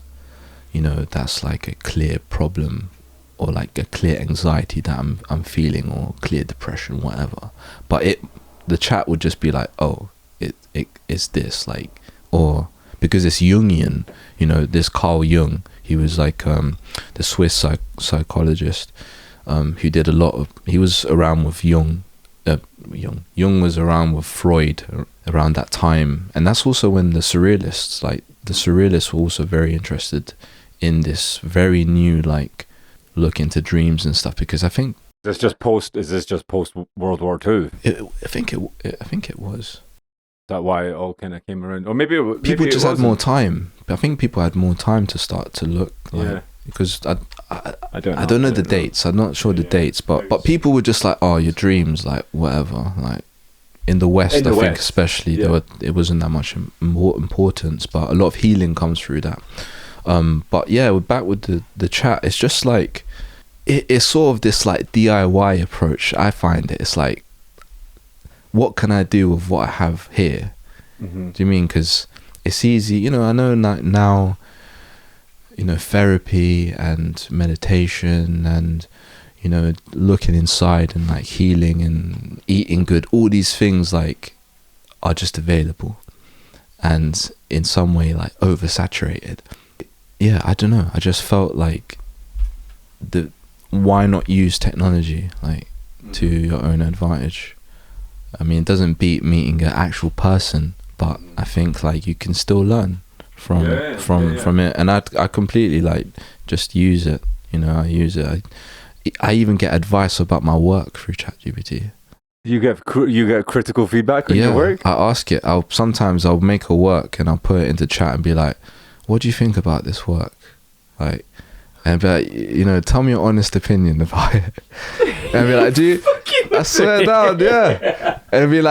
like a clear problem, or like a clear anxiety that I'm feeling, or clear depression, whatever. But the chat would just be like, oh, it's this, like, or because it's Jungian, you know, this Carl Jung, he was like the Swiss psychologist, who did a lot of, he was around with Jung was around with Freud around that time, and that's also when the surrealists were also very interested in this very new like look into dreams and stuff, because I think is this just post World War II? I think it was. Is that why it all kind of came around? Or people just had more time. I think people had more time to start to look, like, because I don't know the dates. I'm not sure the dates, but people were just like, oh, your dreams, like whatever. Like in the West, I think especially it wasn't that much more importance, but a lot of healing comes through that. But yeah, we're back with the chat. It's just like it's sort of this like DIY approach. I find it's like, what can I do with what I have here? Mm-hmm. Do you mean, because it's easy, you know? I know now, therapy and meditation and, looking inside and like healing and eating good, all these things like are just available and in some way like oversaturated. Yeah, I don't know. I just felt like why not use technology like to your own advantage? I mean, it doesn't beat meeting an actual person, but I think like you can still learn from it, and I completely like just use it. I use it. I even get advice about my work through ChatGPT. You get critical feedback on your work? I ask it. Sometimes I'll make a work and I'll put it into chat and be like, "What do you think about this work?" Like, and be like, tell me your honest opinion about it. And be like, do you? I swear down, yeah. And it'd be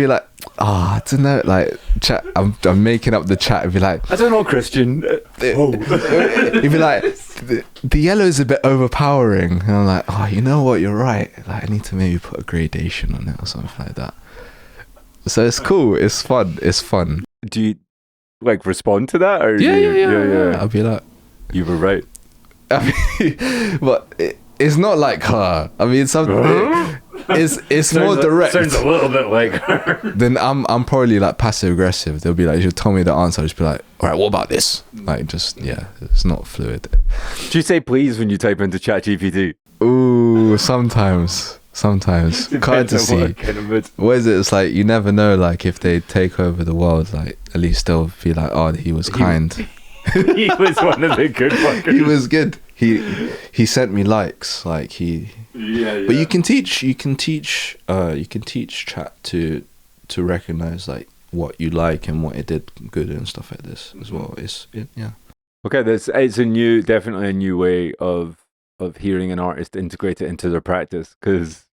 like, I don't know, like chat. I'm making up the chat. It'd be like, I don't know, Christian. It'd be like, the yellow is a bit overpowering, and I'm like, oh, you know what? You're right. Like, I need to maybe put a gradation on it or something like that. So it's cool. It's fun. Do you like respond to that? Or yeah. I'll be like, you were right. I mean, but it's not like her. I mean, it's more direct. Sounds a little bit like her. Then I'm probably like passive aggressive. They'll be like, she'll tell me the answer. I'll just be like, all right, what about this? Like, just it's not fluid. Do you say please when you type into ChatGPT? Ooh, sometimes. Courtesy. What is it? It's like you never know. Like if they take over the world, like at least they'll be like, oh, he was kind. He was one of the good fuckers. He was good. He sent me likes. Like he. Yeah. But you can teach chat to recognize like what you like and what it did good and stuff like this as well. Okay, it's definitely a new way of hearing an artist integrate it into their practice, because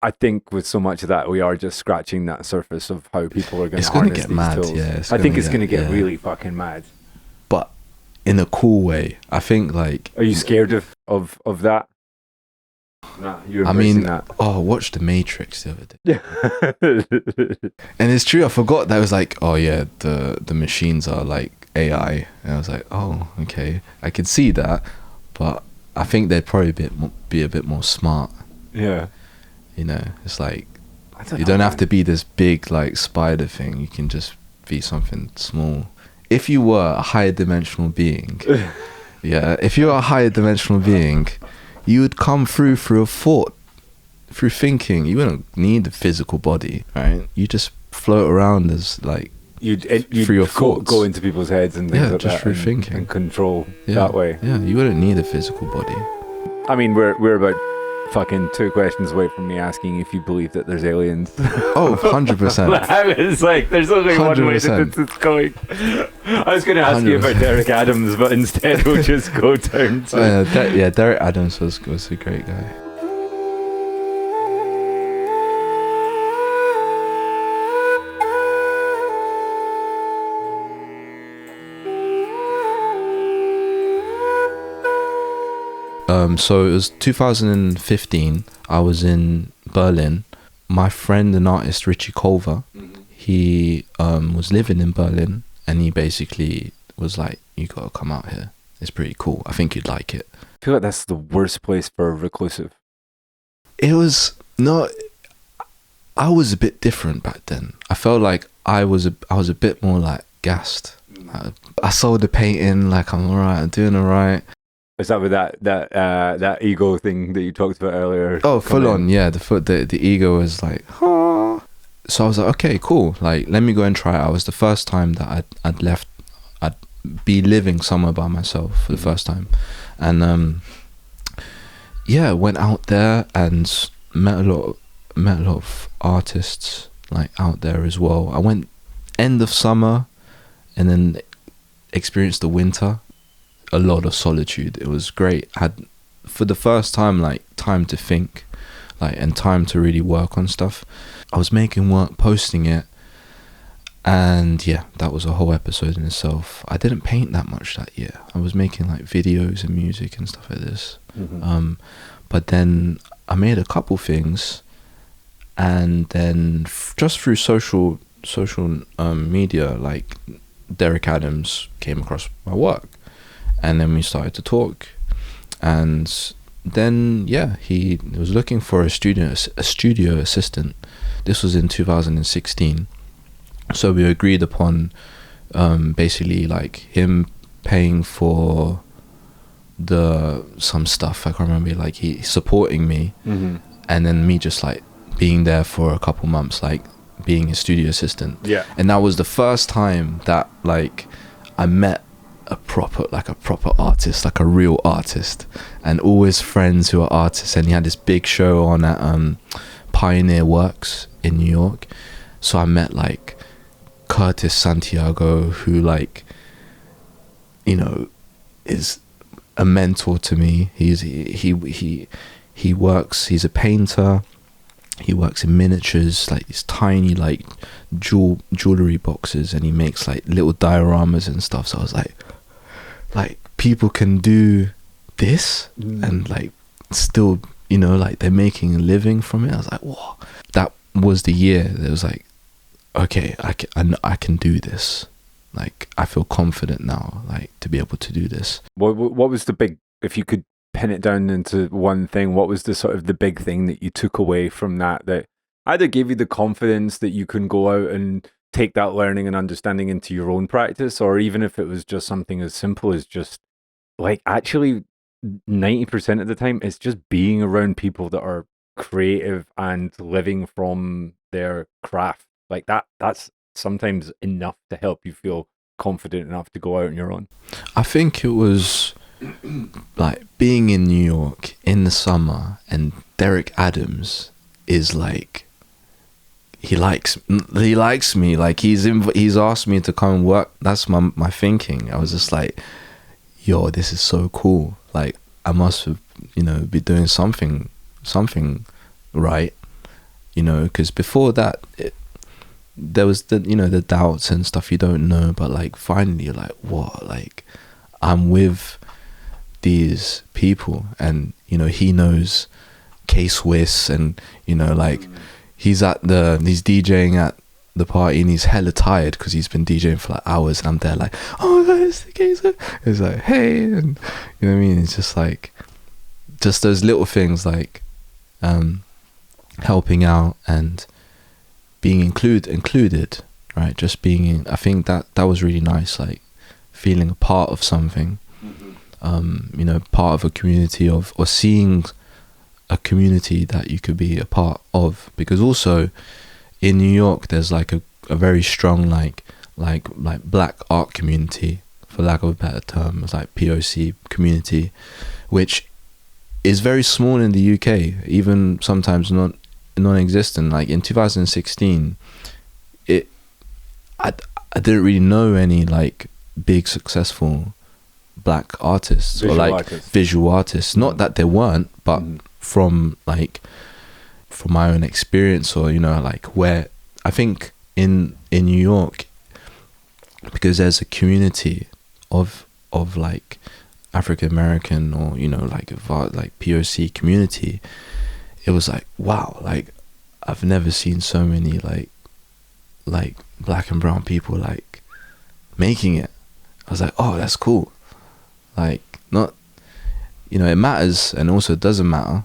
I think with so much of that we are just scratching that surface of how people are going to harness get these mad. tools. Yeah, I think it's going to get really fucking mad. But in a cool way. I think like. Are you scared of that? Nah, you're embracing that. Watch The Matrix the other day. And it's true, I forgot that it was like, oh yeah, the machines are like AI. And I was like, oh, okay. I could see that, but I think they'd probably be a bit more smart. Yeah. It's like, you don't have to be this big like spider thing. You can just be something small. If you were a higher dimensional being, if you were a higher dimensional being, you would come through a thought, through thinking. You wouldn't need a physical body, right? You just float around as like you'd through your thoughts. Go into people's heads and things like just that, through thinking and control that way. Yeah, you wouldn't need a physical body. I mean, we're about fucking 2 questions away from me asking if you believe that there's aliens. Oh, 100%. I was like, there's only 100%. One way that this is going. I was going to ask 100%. You about Derek Adams, but instead we'll just go down to... Derek Adams was a great guy. So it was 2015. I was in Berlin. My friend and artist Richie Culver, he was living in Berlin, and he basically was like, "You gotta come out here. It's pretty cool. I think you'd like it." I feel like that's the worst place for a reclusive. It was not. I was a bit different back then. I felt like I was a bit more like gassed. I sold the painting, like I'm alright, I'm doing alright. Is that with that ego thing that you talked about earlier? Oh, full on, yeah. The ego was like, oh. So I was like, okay, cool. Like, let me go and try it. It was the first time that I'd be living somewhere by myself for the first time, and went out there and met a lot of artists like out there as well. I went end of summer, and then experienced the winter. A lot of solitude. It was great. Had for the first time like time to think, like, and time to really work on stuff. I was making work, posting it, and that was a whole episode in itself. I didn't paint that much that year. I was making like videos and music and stuff like this. But then I made a couple things, and then just through social media, like Derek Adams came across my work. and then we started to talk, and then he was looking for a studio assistant. This was in 2016, so we agreed upon basically like him paying for some stuff, I can't remember, like he supporting me, and then me just like being there for a couple months, like being a studio assistant. And that was the first time that like I met a proper artist, like a real artist, and always friends who are artists. And he had this big show on at Pioneer Works in New York, so I met like Curtis Santiago, who like, you know, is a mentor to me. He works, he's a painter, he works in miniatures, like these tiny like jewelry boxes, and he makes like little dioramas and stuff. So I was like people can do this and like still, you know, like they're making a living from it. I was like, whoa. That was the year that it was like, okay, I can do this. Like I feel confident now, like to be able to do this. What was the big, if you could pin it down into one thing, what was the sort of the big thing that you took away from that either gave you the confidence that you can go out and take that learning and understanding into your own practice, or even if it was just something as simple as just like, actually 90% of the time it's just being around people that are creative and living from their craft, like that's sometimes enough to help you feel confident enough to go out on your own. I think it was like being in New York in the summer, and Derek Adams is like, he likes me, like he's asked me to come and work. That's my thinking. I was just like, yo, this is so cool. Like I must have, you know, be doing something right, you know, because before that there was the, you know, the doubts and stuff, you don't know, but like finally you're like, what, like I'm with these people, and you know, he knows K-Swiss, and you know, like he's DJing at the party, and he's hella tired because he's been DJing for like hours, and I'm there like, oh my god, it's the K-Swiss. It's like, hey, and you know what I mean, it's just like, just those little things, like helping out and being included, right? Just being in, I think that was really nice, like feeling a part of something, you know, part of a community or seeing a community that you could be a part of. Because also in New York there's like a very strong like black art community, for lack of a better term. It's like POC community, which is very small in the UK, even sometimes non-existent. Like in 2016, I didn't really know any like big successful black artists or like visual artists. Not that there weren't, but from my own experience, or you know, like where I think in New York, because there's a community of like African American, or you know, like POC community, it was like, wow, like I've never seen so many like black and brown people like making it. I was like, oh, that's cool. Like, not, you know, it matters and also it doesn't matter,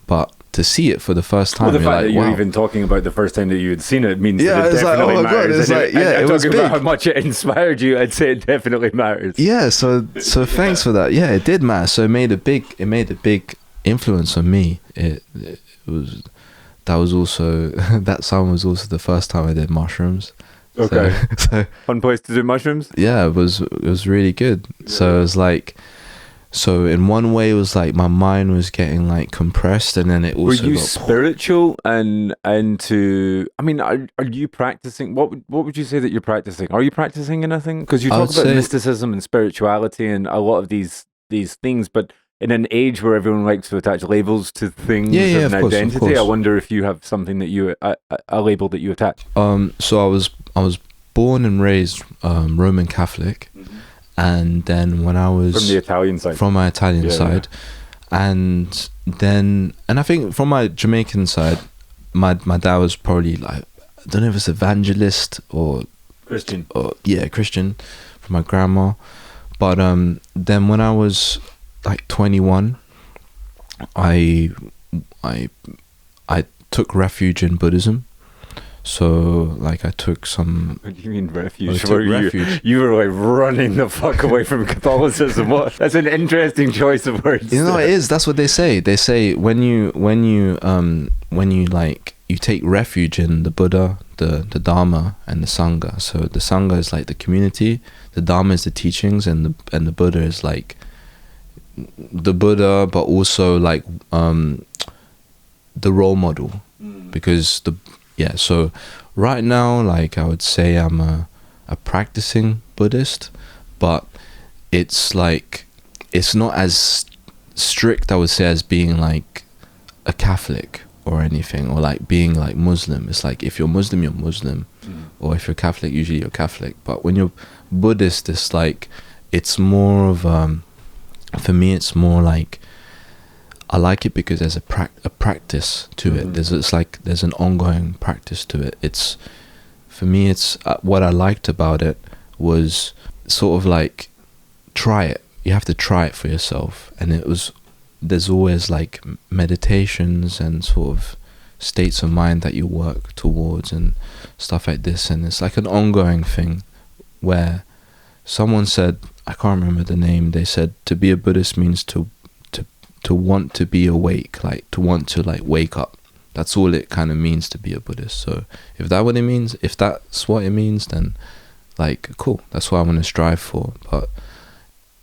but to see it for the first time, well, the fact like, that you're wow. even talking about the first time that you had seen it means Yeah, that it it's like, definitely oh my matters. God, it's like, yeah, it was talking about big. how much it inspired you, I'd say it definitely matters. Yeah, so thanks for that. Yeah, it did matter. So it made a big influence on me. That summer was also the first time I did mushrooms. Okay. So fun place to do mushrooms? Yeah, it was really good. So it was like, so in one way it was like my mind was getting like compressed, and then it also were you spiritual and into, I mean, are you practicing, what would you say that you're practicing? Are you practicing anything? Because you talk about mysticism and spirituality and a lot of these things, but in an age where everyone likes to attach labels to things and identity, I wonder if you have something that you a label that you attach. So I was born and raised Roman Catholic, and then when I was from my Italian side, and I think from my Jamaican side, my dad was probably like, I don't know if it's evangelist or Christian, Christian, from my grandma, But then when I was like 21, I took refuge in Buddhism. So like I took some. What do you mean refuge? Refuge. You were like running the fuck away from Catholicism. What? That's an interesting choice of words. You know, it is. That's what they say. They say when you like you take refuge in the Buddha, the Dharma, and the Sangha. So the Sangha is like the community, the Dharma is the teachings, and the Buddha is like the Buddha, but also like the role model, because so right now, like I would say I'm a practicing Buddhist, but it's like it's not as strict, I would say, as being like a Catholic or anything, or like being like Muslim. It's like if you're Muslim, you're Muslim, or if you're Catholic, usually you're Catholic. But when you're Buddhist, it's like it's more of for me, it's more like I like it because there's a practice to it. There's an ongoing practice to it. It's for me, it's what I liked about it was sort of like try it. You have to try it for yourself, and there's always like meditations and sort of states of mind that you work towards and stuff like this, and it's like an ongoing thing where someone said, I can't remember the name, they said to be a Buddhist means to want to be awake, like to want to like wake up. That's all it kind of means to be a Buddhist. So if that's what it means, then like cool, that's what I want to strive for.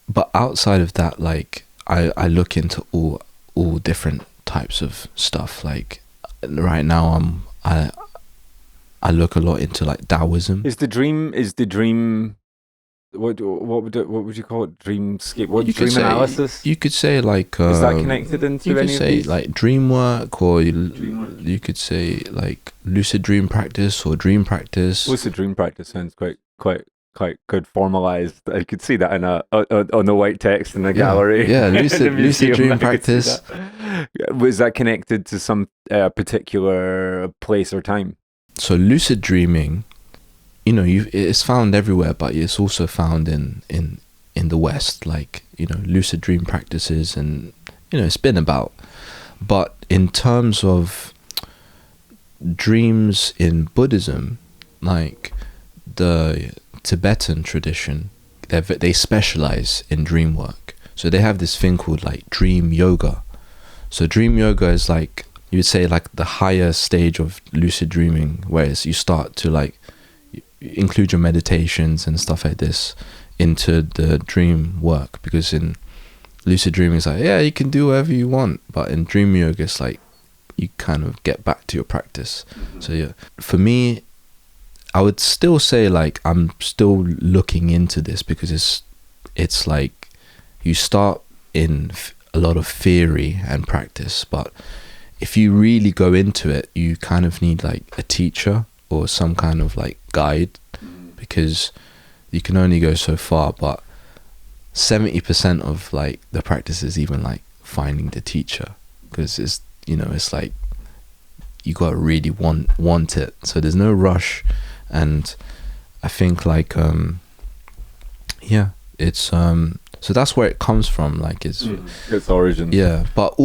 But outside of that, like I look into all different types of stuff. Like right now I look a lot into like Taoism. Is the dream what would you call it? Dreamscape? What, dream analysis? You could say like is that connected into any of these? You could say like dream work, or you could say like lucid dream practice or dream practice. Lucid dream practice sounds quite good, formalized. I could see that on the white text in the gallery. Yeah, lucid dream practice. Was that connected to some particular place or time? So lucid dreaming, you know, it's found everywhere, but it's also found in the West, like, you know, lucid dream practices, and, you know, it's been about. But in terms of dreams in Buddhism, like the Tibetan tradition, they specialize in dream work. So they have this thing called like dream yoga. So dream yoga is like, you would say like the higher stage of lucid dreaming, whereas you start to like include your meditations and stuff like this into the dream work, because in lucid dreaming it's like, yeah, you can do whatever you want, but in dream yoga it's like you kind of get back to your practice. So yeah, for me, I would still say like I'm still looking into this, because it's like you start in a lot of theory and practice, but if you really go into it, you kind of need like a teacher or some kind of like guide, because you can only go so far. But 70% of like the practice is even like finding the teacher, because it's, you know, it's like you gotta really want it. So there's no rush, and I think like it's so that's where it comes from, like its origin. Yeah, but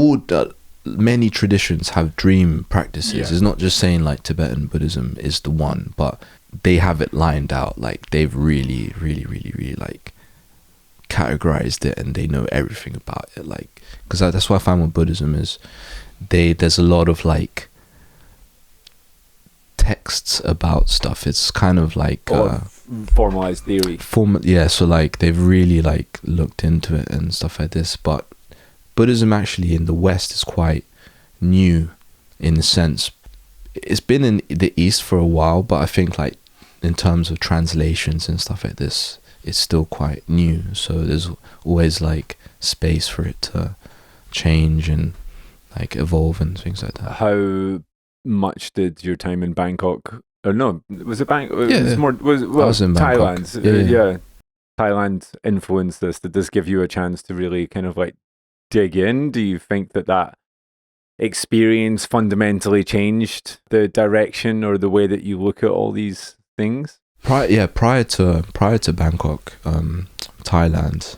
many traditions have dream practices. It's not just saying like Tibetan Buddhism is the one, but they have it lined out. Like they've really like categorized it, and they know everything about it. Like, because that's what I find with Buddhism is there's a lot of like texts about stuff. It's kind of like formalized theory. So like they've really like looked into it and stuff like this. But Buddhism actually in the West is quite new, in the sense it's been in the East for a while, but I think like in terms of translations and stuff like this, it's still quite new. So there's always like space for it to change and like evolve and things like that. How much did your time in Bangkok, or no, was it Bangkok? Yeah, it was more, I was in Thailand. Thailand influenced this. Did this give you a chance to really kind of like dig in? Do you think that experience fundamentally changed the direction or the way that you look at all these things? Prior to Bangkok, Thailand.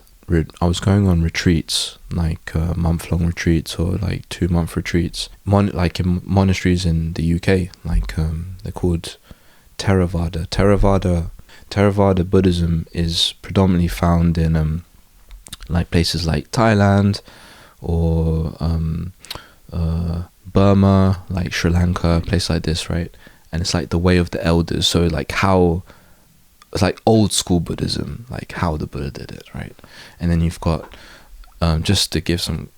I was going on retreats, like month-long retreats or like 2-month retreats, like in monasteries in the UK, like they're called Theravada. Theravada Buddhism is predominantly found in like places like Thailand or Burma, like Sri Lanka, a place like this, right? And it's like the way of the elders. So like how it's like old school Buddhism, like how the Buddha did it, right? And then you've got just to give some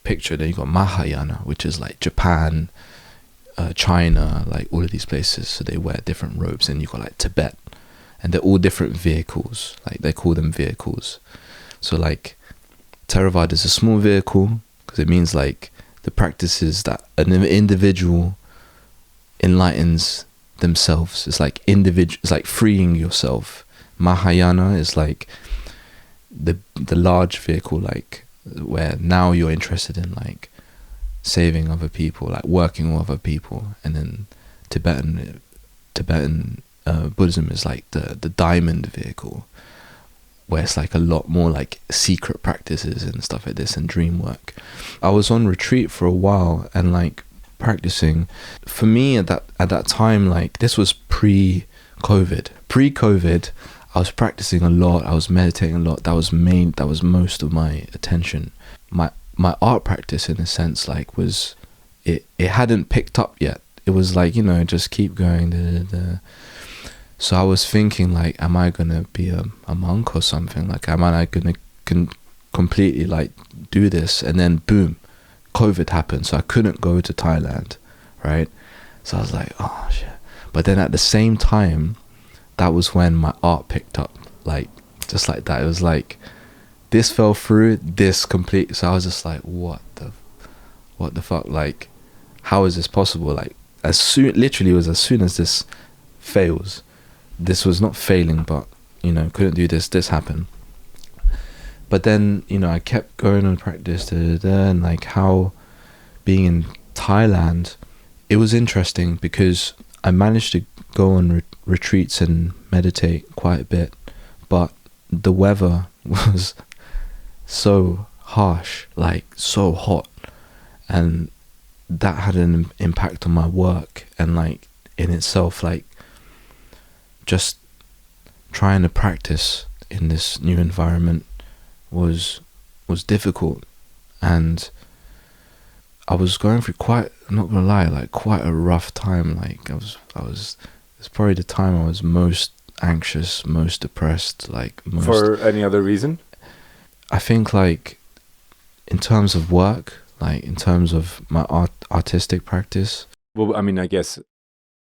picture, then you've got Mahayana, which is like Japan, China, like all of these places. So they wear different robes. And you've got like Tibet, and they're all different vehicles, like they call them vehicles. So like Theravada is a small vehicle because it means like the practices that an individual enlightens themselves. It's like it's like freeing yourself. Mahayana is like the large vehicle, like where now you're interested in like saving other people, like working with other people. And then Tibetan Buddhism is like the diamond vehicle, where it's like a lot more like secret practices and stuff like this and dream work. I was on retreat for a while and like practicing. For me at that time, like this was pre-COVID, I was practicing a lot, I was meditating a lot. That was most of my attention. My art practice, in a sense, like was it hadn't picked up yet. It was like, just keep going. So I was thinking like, am I gonna be a monk or something? Like, am I gonna completely like do this? And then boom, COVID happened, so I couldn't go to Thailand, right? So I was like, oh shit. But then at the same time, that was when my art picked up, like just like that. It was like this fell through, this complete. So I was just like, what the fuck? Like, how is this possible? Like, as soon as this fails, this was not failing, but couldn't do this. This happened. But then I kept going on practice, and like how being in Thailand, it was interesting because I managed to go on retreats and meditate quite a bit, but the weather was so harsh, like so hot, and that had an impact on my work. And like in itself, like just trying to practice in this new environment was difficult. And I was going through quite a rough time. Like it's probably the time I was most anxious, most depressed, like most. For any other reason? I think like in terms of work, like in terms of my artistic practice. Well, I mean, I guess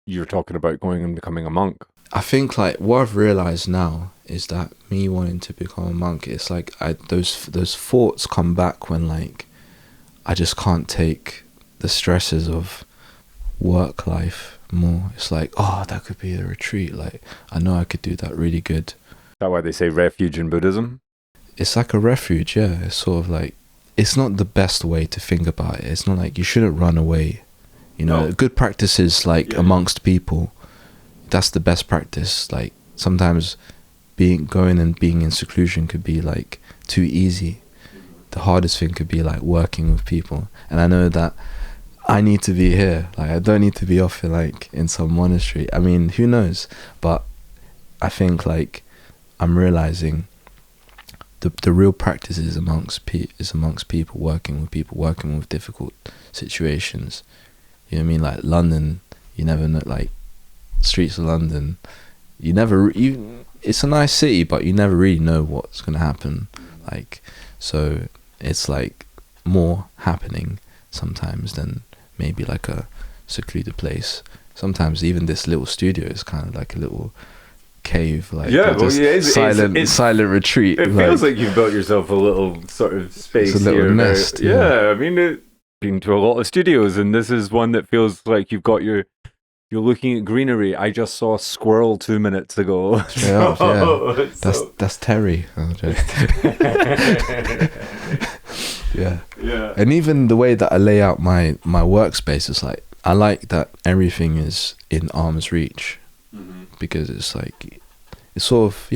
you're talking about going and becoming a monk. I think like what I've realized now is that me wanting to become a monk, it's like those thoughts come back when like I just can't take the stresses of work life more. It's like, oh, that could be a retreat. Like I know I could do that really good. Is that why they say refuge in Buddhism? It's like a refuge, yeah. It's sort of like, it's not the best way to think about it. It's not like you shouldn't run away. No. Good practices like amongst people. That's the best practice. Like sometimes going and being in seclusion could be like too easy. The hardest thing could be like working with people. And I know that I need to be here. Like I don't need to be off like in some monastery. I mean, who knows? But I think like I'm realizing the real practice is amongst people, working with difficult situations. You know what I mean? Like London, you never know, like streets of London, it's a nice city, but you never really know what's going to happen. Like, so it's like more happening sometimes than maybe like a secluded place. Sometimes even this little studio is kind of like a little cave, like silent retreat. It feels like you've built yourself a little sort of space. It's a little here, nest. I mean, been to a lot of studios, and this is one that feels like you're looking at greenery. I just saw a squirrel 2 minutes ago. That's Terry. Oh, yeah. And even the way that I lay out my workspace is like, I like that everything is in arm's reach, because it's like, it's sort of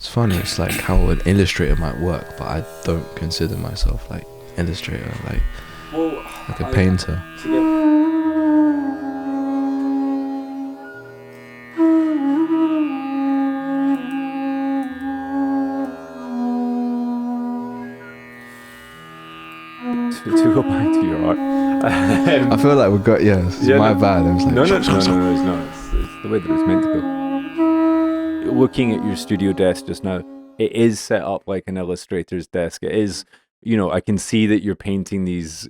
It's funny, it's like how an illustrator might work, but I don't consider myself like illustrator, like a painter. To go back to your art, I feel like we've got, my bad. I was like, no, it's not. It's the way that it's meant to go. Looking at your studio desk just now, it is set up like an illustrator's desk. It is, I can see that you're painting these,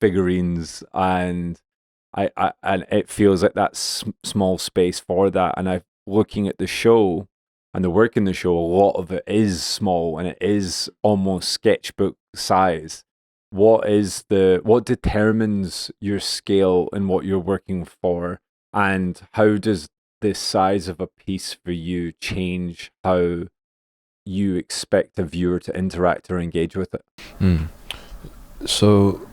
figurines, and and it feels like that small space for that. And looking at the show and the work in the show, a lot of it is small and it is almost sketchbook size. What determines your scale and what you're working for, and how does the size of a piece for you change how you expect a viewer to interact or engage with it? So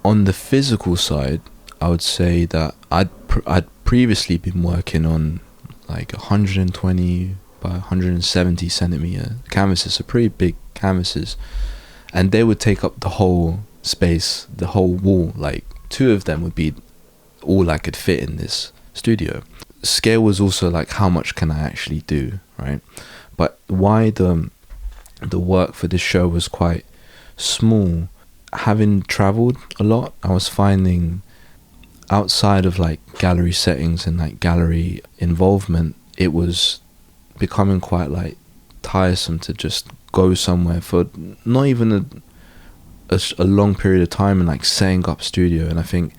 on the physical side, I would say that I'd previously been working on like 120 by 170 centimeter canvases, so pretty big canvases, and they would take up the whole space, the whole wall. Like 2 of them would be all I could fit in this studio. Scale was also like, how much can I actually do, right? But why the work for this show was quite small, having traveled a lot, I was finding outside of like gallery settings and like gallery involvement, it was becoming quite like tiresome to just go somewhere for not even a long period of time and like setting up studio. And I think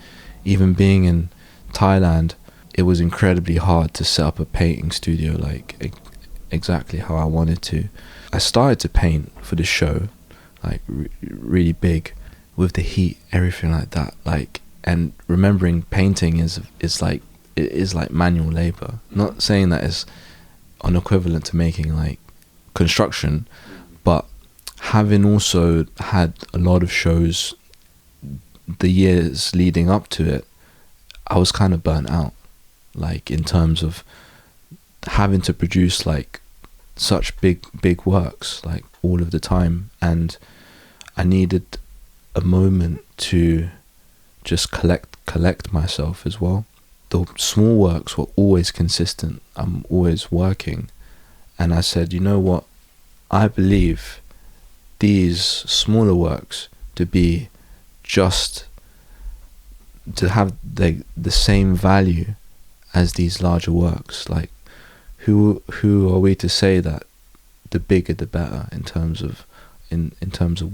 even being in Thailand, it was incredibly hard to set up a painting studio like exactly how I wanted to. I started to paint for the show, like really big, with the heat, everything like that, like, and remembering painting is like manual labor. Not saying that is unequivalent to making like construction, but having also had a lot of shows the years leading up to it, I was kind of burnt out, like in terms of having to produce like such big works like all of the time, and I needed a moment to just collect myself as well. The small works were always consistent, I'm always working, and I said, you know what, I believe these smaller works to be just to have the same value as these larger works. Like who are we to say that the bigger the better in terms of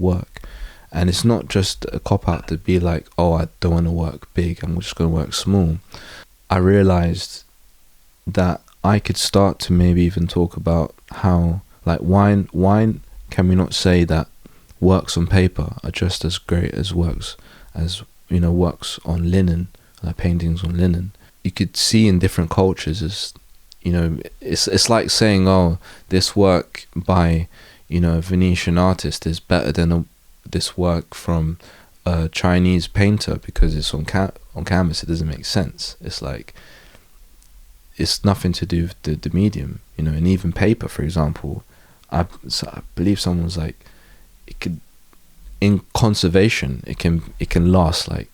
work? And it's not just a cop-out to be like, oh, I don't want to work big, I'm just going to work small. I realized that I could start to maybe even talk about how, like, why can we not say that works on paper are just as great as works on linen, like paintings on linen. You could see in different cultures as, it's like saying, oh, this work by, a Venetian artist is better than this work from a Chinese painter because it's on canvas. It doesn't make sense. It's like, it's nothing to do with the medium, and even paper, for example. I believe someone was like, it could, in conservation, it can last like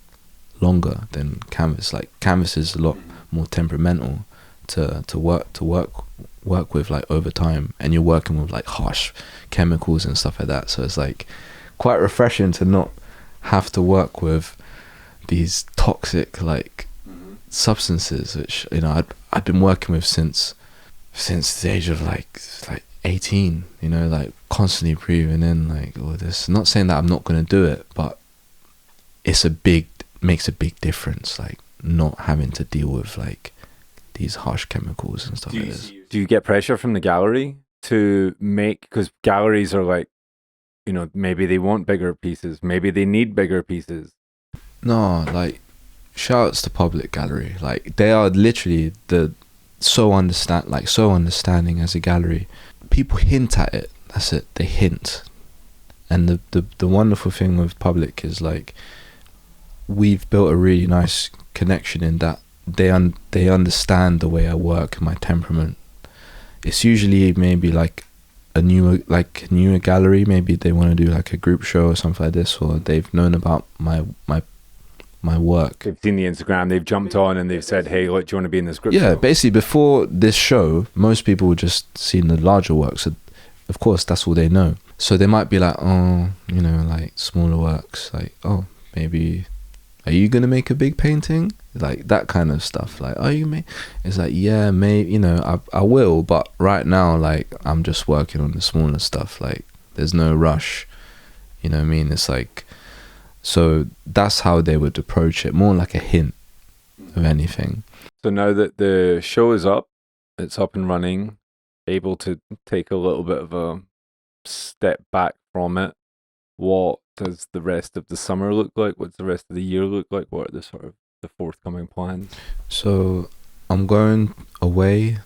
longer than canvas. Like canvas is a lot more temperamental to work with, like over time, and you're working with like harsh chemicals and stuff like that. So it's like quite refreshing to not have to work with these toxic like substances, which I'd been working with since the age of like 18, like constantly breathing in like all this. Not saying that I'm not going to do it, but makes a big difference, like not having to deal with like these harsh chemicals and stuff like this. Do you get pressure from the gallery to make, because galleries are like, maybe they want bigger pieces, maybe they need bigger pieces? No, like shouts to Public Gallery, like they are literally so understanding as a gallery. People hint at it, that's it, they hint. And the wonderful thing with Public is like we've built a really nice connection in that they understand the way I work and my temperament. It's usually maybe like a newer gallery, maybe they want to do like a group show or something like this, or they've known about my work. They've seen the Instagram, they've jumped on and they've said, hey, look, do you want to be in this group Yeah, show? basically before this show, most people would just seen the larger work, so of course that's all they know. So they might be like, oh, you know, like smaller works, like, oh, maybe, are you gonna make a big painting? Like that kind of stuff. Like, oh, you may. It's like, yeah, maybe, you know, I will, but right now, like, I'm just working on the smaller stuff. Like, there's no rush. You know what I mean? It's like, so that's how they would approach it, more like a hint of anything. So now that the show is up, it's up and running, able to take a little bit of a step back from it, what does the rest of the summer look like? What's the rest of the year look like? What are the sort of the forthcoming plans? So I'm going away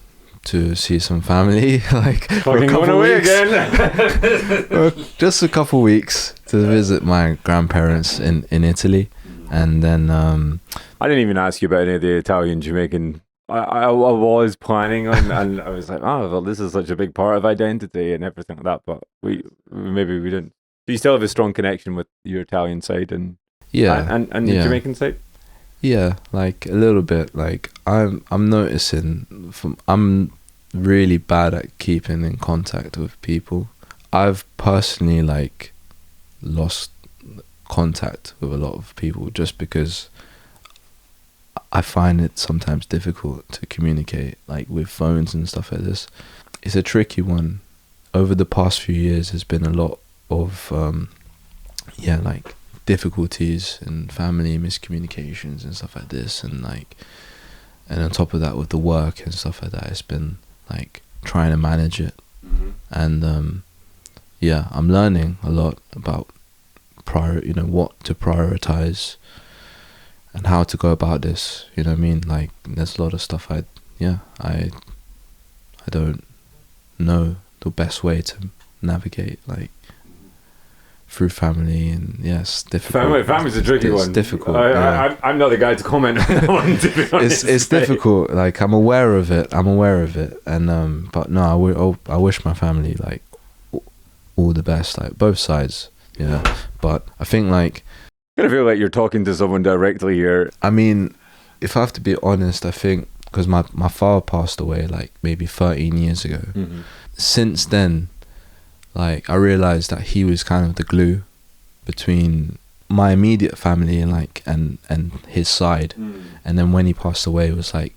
to see some family, like for a couple away weeks. again. Just a couple weeks to visit my grandparents in Italy, and then I didn't even ask you about any of the Italian Jamaican. I was planning on, and I was like, oh, well, this is such a big part of identity and everything like that. But maybe we didn't. Do you still have a strong connection with your Italian side and the Jamaican side? Yeah, like a little bit. Like I'm noticing I'm really bad at keeping in contact with people. I've personally like lost contact with a lot of people just because I find it sometimes difficult to communicate, like with phones and stuff like this. It's a tricky one. Over the past few years, there's been a lot of like difficulties and family miscommunications and stuff like this, and on top of that with the work and stuff like that, it's been like trying to manage it. And I'm learning a lot about what to prioritize and how to go about this. You know what I mean? Like there's a lot of stuff I don't know the best way to navigate, like through family, and yes, difficult. Family's a tricky one. It's difficult. I'm not the guy to comment on that one, to be honest. It's difficult. Like I'm aware of it, and but no, I wish my family like all the best, like both sides. Yeah, but I think like I feel like you're talking to someone directly here. I mean, if I have to be honest, I think because my father passed away like maybe 13 years ago. Since then, like I realized that he was kind of the glue between my immediate family and his side. And then when he passed away, it was like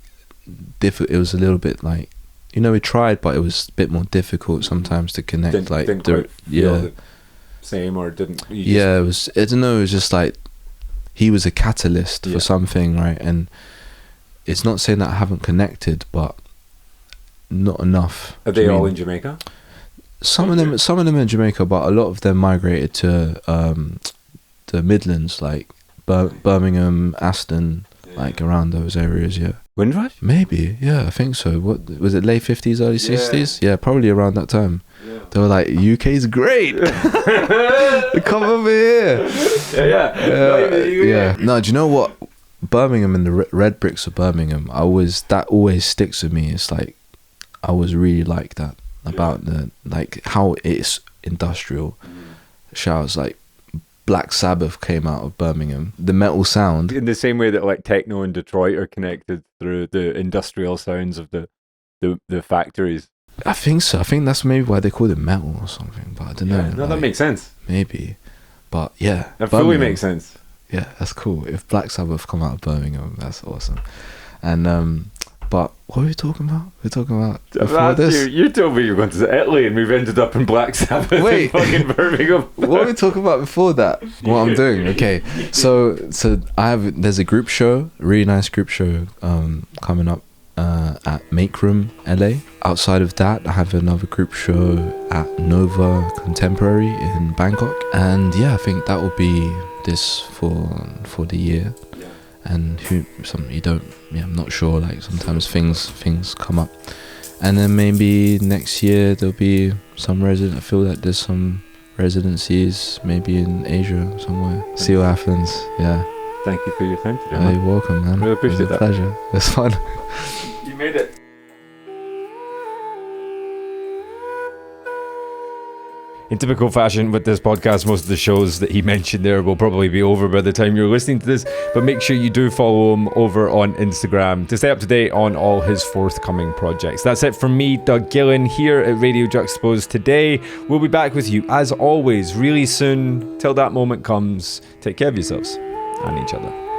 it was a little bit like, you know, we tried, but it was a bit more difficult sometimes to connect. Didn't quite feel the same, or didn't? It was. I don't know. It was just like he was a catalyst for something, right? And it's not saying that I haven't connected, but not enough. Are they all in Jamaica? Some of them in Jamaica, but a lot of them migrated to the Midlands, like Birmingham, Aston, like around those areas. Yeah. Windrush? Maybe. Yeah, I think so. What was it? Late 50s, early 60s? Yeah, probably around that time. Yeah. They were like, UK's great. Come over here. Yeah. No, do you know what? Birmingham and the red bricks of Birmingham, that always sticks with me. It's like I was really like that about the like how it's industrial. Shouts like Black Sabbath came out of Birmingham. The metal sound, in the same way that like techno in Detroit are connected through the industrial sounds of the factories. I think so. I think that's maybe why they call it metal or something. But I don't know. No, that makes sense. Maybe, but yeah, that fully makes sense. Yeah, that's cool. If Black Sabbath come out of Birmingham, that's awesome. And but what are we talking about? We're talking about before this. You told me you were going to Italy, and we've ended up in Black Sabbath in fucking Birmingham. What are we talking about before that? What I'm doing? Okay, so there's a group show, really nice group show, coming up at Make Room LA. Outside of that, I have another group show at Nova Contemporary in Bangkok, and yeah, I think that will be this for the year. And I'm not sure, like sometimes things come up, and then maybe next year there'll be some I feel like there's some residencies maybe in Asia somewhere. See what happens. Yeah, thank you for your time today. You're welcome, man. Really appreciate that. Pleasure. It's fun. You made it. In typical fashion with this podcast, most of the shows that he mentioned there will probably be over by the time you're listening to this, but make sure you do follow him over on Instagram to stay up to date on all his forthcoming projects. That's it from me, Doug Gillen, here at Radio Juxtapoz today. We'll be back with you, as always, really soon. Till that moment comes, take care of yourselves and each other.